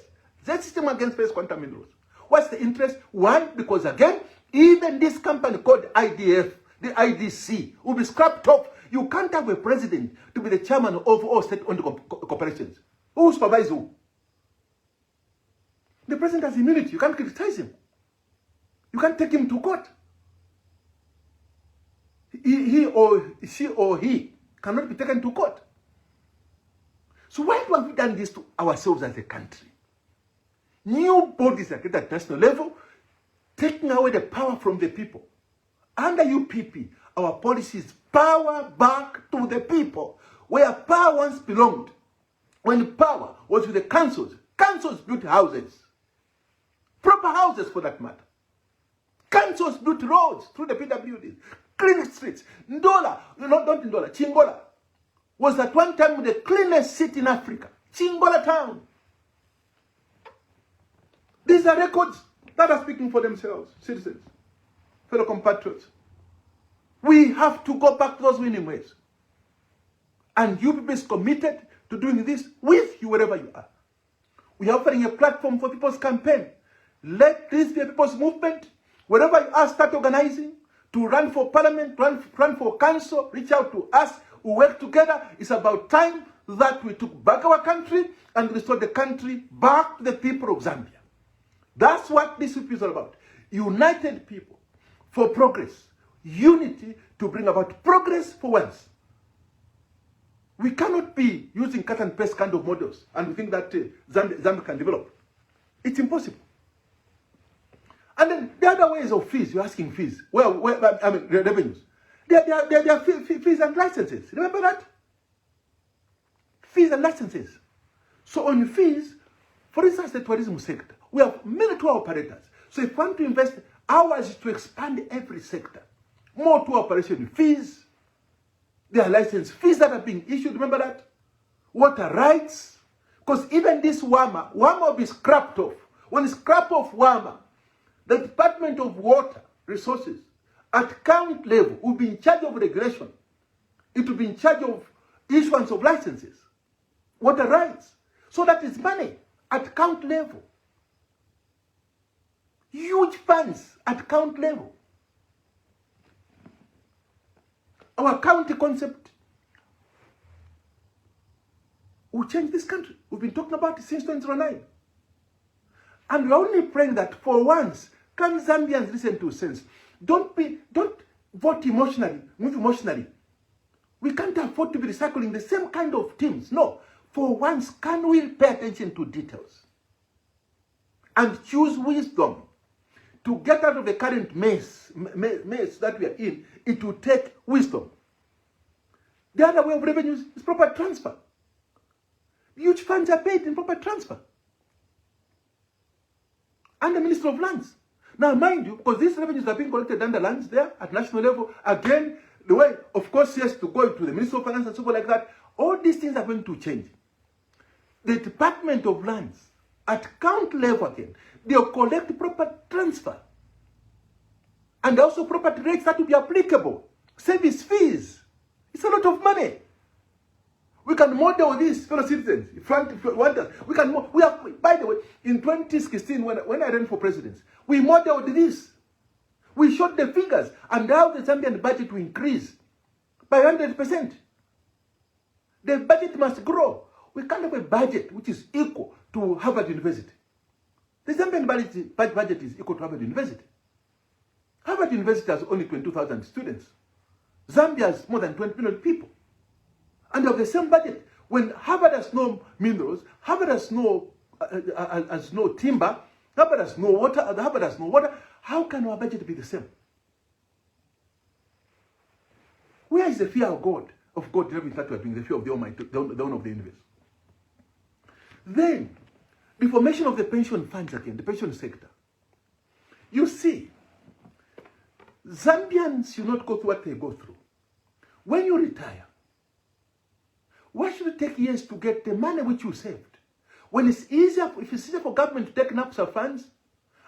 [SPEAKER 1] that system against First Quantum Minerals. What's the interest? One, because again, even this company called IDF, the IDC, will be scrapped off. You can't have a president to be the chairman of all state-owned corporations. Who supervises who? The president has immunity. You can't criticize him. You can't take him to court. She or he cannot be taken to court. So why have we done this to ourselves as a country? New bodies are created at national level, taking away the power from the people. Under UPP, our policy is power back to the people, where power once belonged. When power was with the councils, councils built houses, proper houses for that matter. Councils built roads through the PWDs, clean streets. Ndola, not Ndola, Chingola was at one time the cleanest city in Africa. Chingola town. These are records that are speaking for themselves, citizens, fellow compatriots. We have to go back to those winning ways. And UPP is committed to doing this with you wherever you are. We are offering a platform for people's campaign. Let this be a people's movement. Wherever you are, start organizing to run for parliament, run for council, reach out to us, we work together. It's about time that we took back our country and restored the country back to the people of Zambia. That's what this UPP is all about. United people for progress. Unity to bring about progress for once. We cannot be using cut and paste kind of models and we think that Zambia can develop. It's impossible. And then the other ways of fees, you're asking fees. Revenues. There are fees and licenses. Remember that? Fees and licenses. So on fees, for instance, the tourism sector, we have many tour operators. So if we want to invest, ours is to expand every sector. More tour operation fees. There are license fees that are being issued. Remember that? Water rights. Because even this WAMA will be scrapped off. When it's scrapped off WAMA, the Department of Water Resources at county level will be in charge of regulation. It will be in charge of issuance of licenses, water rights. So that is money at county level. Huge funds at county level. Our county concept will change this country. We've been talking about it since 2009. And we're only praying that for once, can Zambians listen to sense? Don't vote emotionally, move emotionally. We can't afford to be recycling the same kind of teams. No. For once, can we pay attention to details? And choose wisdom to get out of the current mess that we are in. It will take wisdom. The other way of revenues is proper transfer. Huge funds are paid in proper transfer. And the Minister of Lands. Now, mind you, because these revenues are being collected under lands there at national level, again, the way, of course, yes, to go to the Minister of Finance and so forth like that, all these things are going to change. The Department of Lands, at county level again, they'll collect proper transfer. And also property rates that will be applicable. Service fees. It's a lot of money. We can model this, fellow citizens. If you want us, we can. We have, by the way, in 2016, when I ran for president, we modeled this. We showed the figures and how the Zambian budget will increase by 100%. The budget must grow. We can't have a budget which is equal to Harvard University. The Zambian budget is equal to Harvard University. Harvard University has only 22,000 students. Zambia has more than 20 million people. And they have the same budget. When Harvard has no minerals, Harvard has no timber, Harvard has no water, how can our budget be the same? Where is the fear of God? Of God, that we are doing, the fear of the Almighty, the owner of the universe. Then, the formation of the pension funds again, the pension sector. You see, Zambians should not go through what they go through. When you retire, why should it take years to get the money which you saved? When it's easier, if it's easier for government to take NAPSA funds,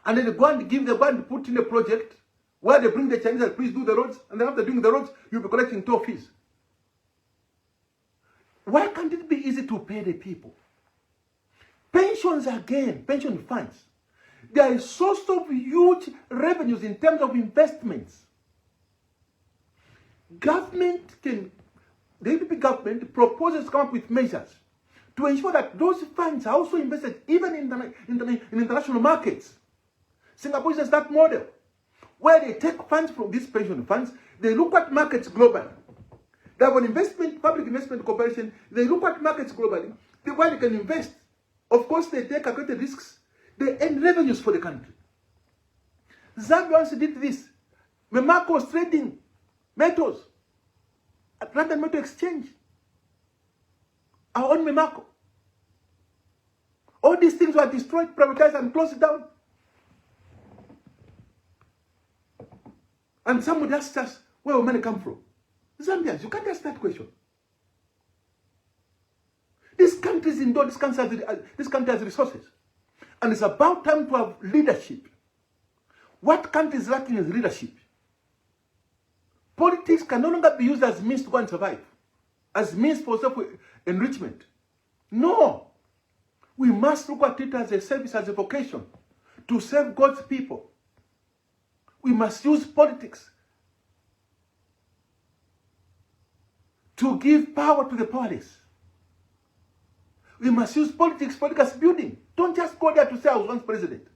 [SPEAKER 1] and then they go and put in a project where they bring the Chinese and please do the roads, and then after doing the roads, you'll be collecting toll fees. Why can't it be easy to pay the people? Pensions again, pension funds. They are a source of huge revenues in terms of investments. The UPP government proposes to come up with measures to ensure that those funds are also invested even in international markets. Singapore is that model, where they take funds from these pension funds, they look at markets globally. They have an public investment corporation, they look at markets globally, where they can invest. Of course, they take calculated risks, they earn revenues for the country. Zambia also did this. Memako was trading metals at London Metal Exchange. Our own Memako. All these things were destroyed, privatized, and closed down. And somebody asked us, where will money come from? Zambians, you can't ask that question. This country is indoors, this country has resources. And it's about time to have leadership. What country is lacking is leadership. Politics can no longer be used as means to go and survive, as means for self-enrichment. No. We must look at it as a service, as a vocation, to serve God's people. We must use politics to give power to the powerless. We must use politics for building. Don't just go there to say I was once president.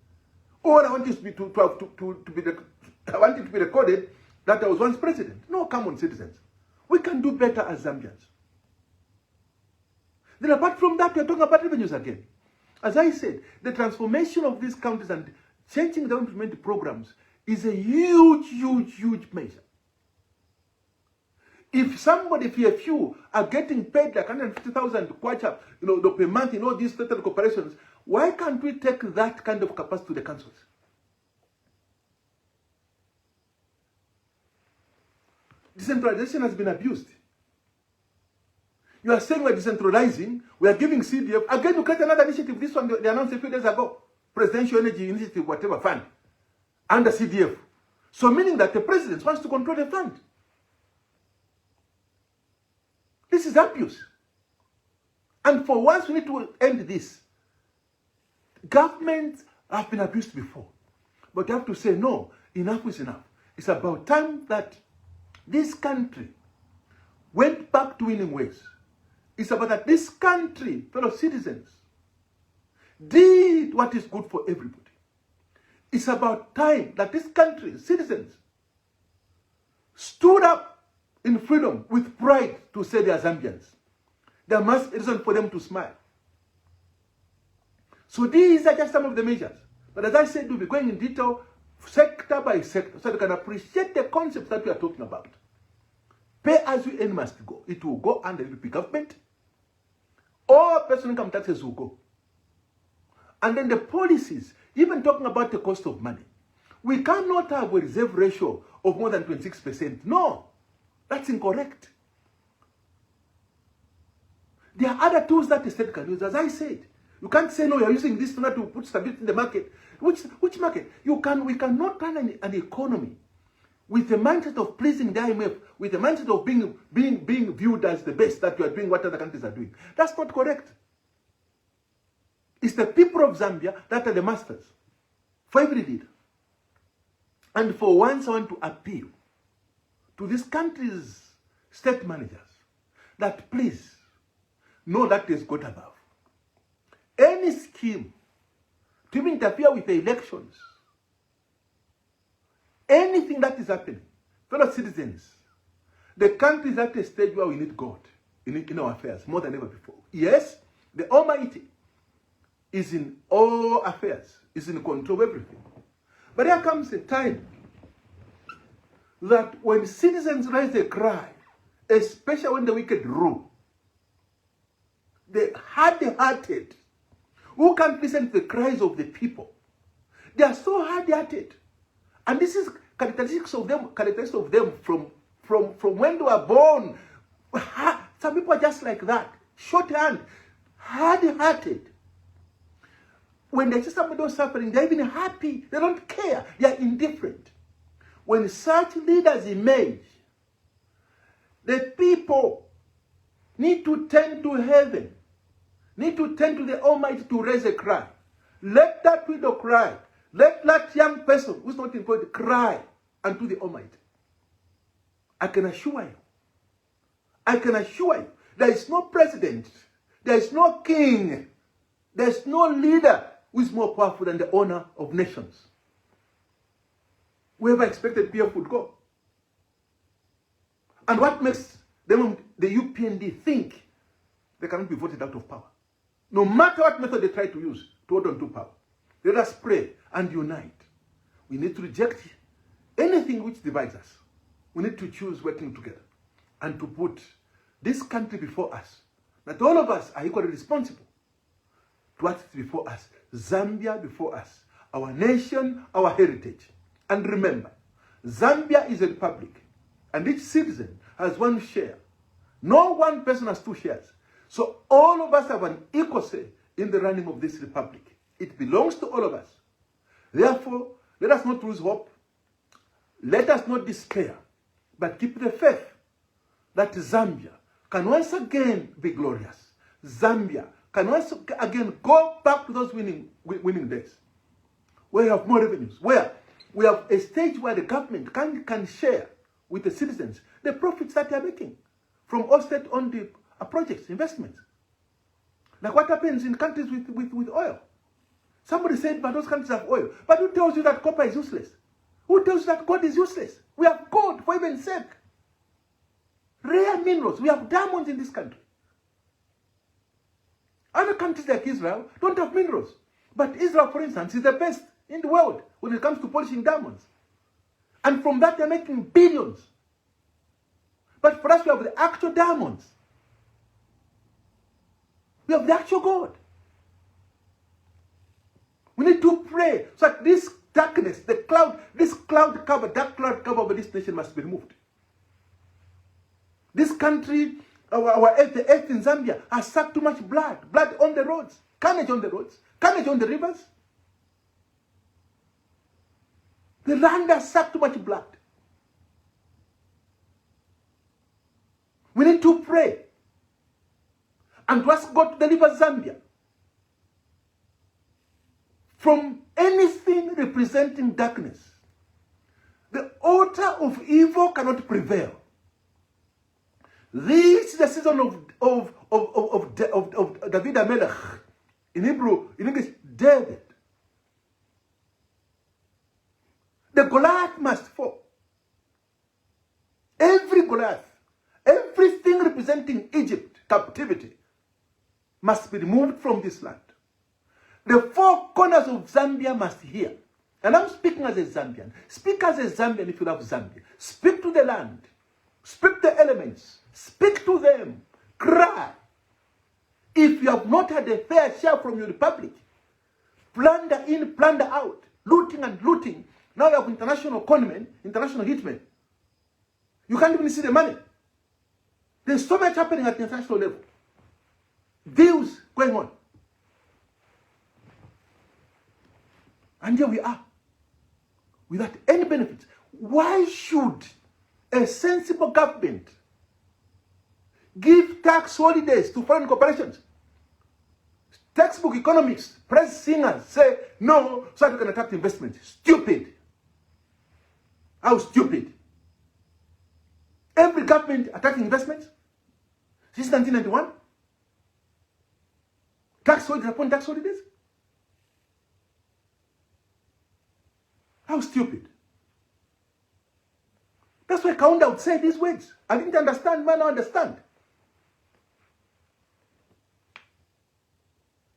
[SPEAKER 1] Or I want it to be recorded that I was once president. No, come on, citizens. We can do better as Zambians. Then apart from that, we are talking about revenues again. As I said, the transformation of these counties and changing the implemented programs is a huge, huge, huge measure. If a few are getting paid like 150,000 kwacha, per month in all these state corporations, why can't we take that kind of capacity to the councils? Decentralization has been abused. You are saying we're decentralizing, we are giving CDF. Again, you create another initiative. This one they announced a few days ago. Presidential Energy Initiative, whatever fund, under CDF. So meaning that the president wants to control the fund. This is abuse. And for once, we need to end this. Governments have been abused before. But you have to say, no, enough is enough. It's about time that this country went back to winning ways. It's about that this country, fellow citizens, did what is good for everybody. It's about time that this country, citizens, stood up in freedom with pride to say they are Zambians. There must be reason for them to smile. So these are just some of the measures. But as I said, we'll be going in detail, sector by sector, so you can appreciate the concepts that we are talking about. Pay as you earn must go. It will go under the UPP government. All personal income taxes will go. And then the policies, even talking about the cost of money. We cannot have a reserve ratio of more than 26%. No, that's incorrect. There are other tools that the state can use. As I said, you can't say, no, you're using this to put stability in the market. Which market? We cannot run an economy with the mindset of pleasing the IMF, with the mindset of being viewed as the best, that you are doing what other countries are doing. That's not correct. It's the people of Zambia that are the masters for every leader. And for once, I want to appeal to this country's state managers that please know that there's God above. Any scheme to interfere with the elections, anything that is happening, fellow citizens, the country is at a stage where we need God in our affairs more than ever before. Yes, the Almighty is in all affairs, is in control of everything. But there comes a time that when citizens raise a cry, especially when the wicked rule, the hard-hearted, who can't listen to the cries of the people, they are so hard-hearted. And this is characteristics of them from when they were born. Some people are just like that, short-hand, hard-hearted. When they see somebody else suffering, they're even happy. They don't care. They are indifferent. When such leaders emerge, the people need to turn to heaven, need to turn to the Almighty to raise a cry. Let that widow cry. Let that young person who's not employed cry unto the Almighty. I can assure you, there is no president, there is no king, there is no leader who is more powerful than the owner of nations. Whoever expected PF would go. And what makes them, the UPND, think they cannot be voted out of power? No matter what method they try to use to hold on to power. Let us pray and unite. We need to reject anything which divides us. We need to choose working together and to put this country before us. That all of us are equally responsible to what's before us. Zambia before us. Our nation, our heritage. And remember, Zambia is a republic, and each citizen has one share. No one person has two shares. So all of us have an equal say in the running of this republic. It belongs to all of us. Therefore, let us not lose hope. Let us not despair, but keep the faith that Zambia can once again be glorious. Zambia can once again go back to those winning days, where you have more revenues, where we have a stage where the government can share with the citizens the profits that they are making from all state-owned projects, investments. Like what happens in countries with oil. Somebody said, but those countries have oil. But who tells you that copper is useless? Who tells you that gold is useless? We have gold, for heaven's sake. Rare minerals. We have diamonds in this country. Other countries like Israel don't have minerals. But Israel, for instance, is the best in the world when it comes to polishing diamonds. And from that, they're making billions. But for us, we have the actual diamonds. We have the actual gold. We need to pray so that this darkness, dark cloud cover over this nation must be removed. This country, the earth in Zambia has sucked too much blood on the roads, carnage on the roads, carnage on the rivers. The land has sucked too much blood. We need to pray and to ask God to deliver Zambia from anything representing darkness. The altar of evil cannot prevail. This is the season of David Amelech. In Hebrew, in English, David. The Goliath must fall. Every Goliath, everything representing Egypt, captivity, must be removed from this land. The four corners of Zambia must hear. And I'm speaking as a Zambian. Speak as a Zambian if you love Zambia. Speak to the land. Speak to the elements. Speak to them. Cry. If you have not had a fair share from your republic, plunder in, plunder out, looting and looting. Now you have international conmen, international hitmen. You can't even see the money. There's so much happening at the international level. Deals going on. And here we are, without any benefits. Why should a sensible government give tax holidays to foreign corporations? Textbook economics, press singers say no, so that we can attract investment. Stupid. How stupid. Every government attacking investments since 1991. Tax holidays upon tax holidays. How stupid. That's why Kaunda would say these words. I didn't understand, man, I understand.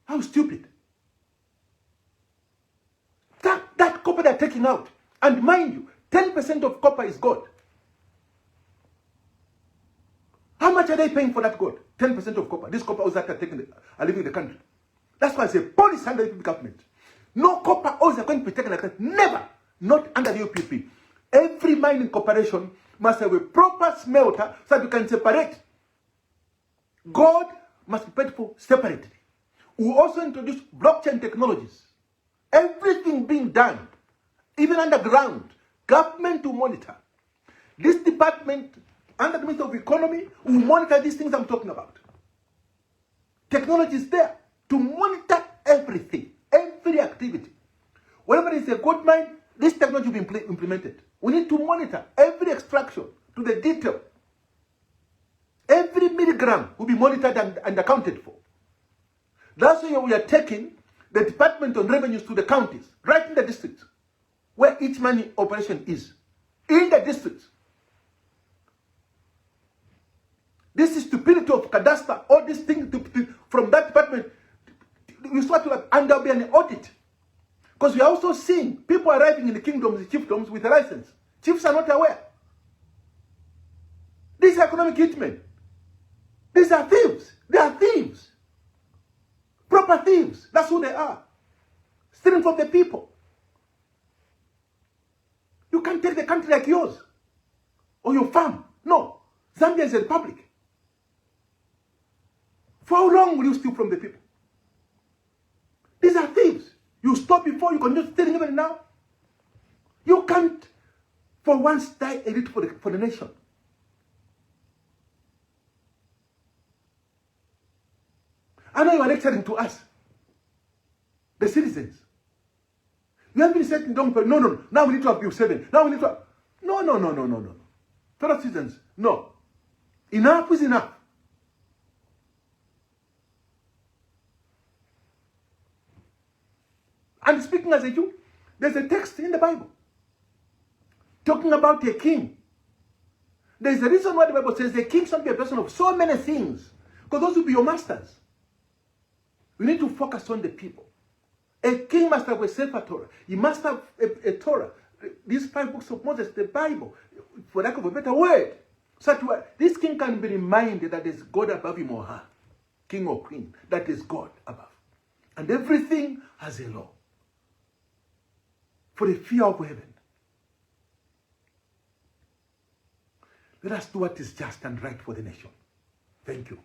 [SPEAKER 1] How stupid. That copper they're taking out. And mind you, 10% of copper is gold. How much are they paying for that gold? 10% of copper. This copper ores that are leaving the country. That's why I say policy under the UPP government. No copper ores are going to be taken like that. Never. Not under the UPP. Every mining corporation must have a proper smelter so that you can separate. Gold must be paid for separately. We also introduce blockchain technologies. Everything being done, even underground, government to monitor. This department, under the Ministry of Economy, will monitor these things I'm talking about. Technology is there to monitor everything, every activity. Whenever there is a gold mine, this technology will be implemented. We need to monitor every extraction to the detail. Every milligram will be monitored and accounted for. That's why we are taking the Department on Revenues to the counties, right in the districts, where each mining operation is. In the districts. This is stupidity of cadastre, all these things from that department. We start to and there'll be an audit. Because we are also seeing people arriving in the kingdoms, the chiefdoms with a license. Chiefs are not aware. These are economic hitmen. These are thieves. They are thieves. Proper thieves. That's who they are. Stealing from the people. You can't take the country like yours. Or your farm. No. Zambia is a republic. For how long will you steal from the people? These are thieves. You stop before you continue stealing even now. You can't for once die a little for the nation. I know you are lecturing to us, the citizens. We have been setting down, no. Now we need to abuse 7. Now we need to... No. Fellow citizens, no. Enough is enough. And speaking as a Jew, there's a text in the Bible talking about a king. There's a reason why the Bible says the king should be a person of so many things, because those will be your masters. We need to focus on the people. A king must have a Sefer Torah. He must have a Torah. These 5 books of Moses, the Bible, for lack of a better word. Such word. This king can be reminded that there's God above him or her. King or queen. That is God above. And everything has a law. For the fear of heaven. Let us do what is just and right for the nation. Thank you.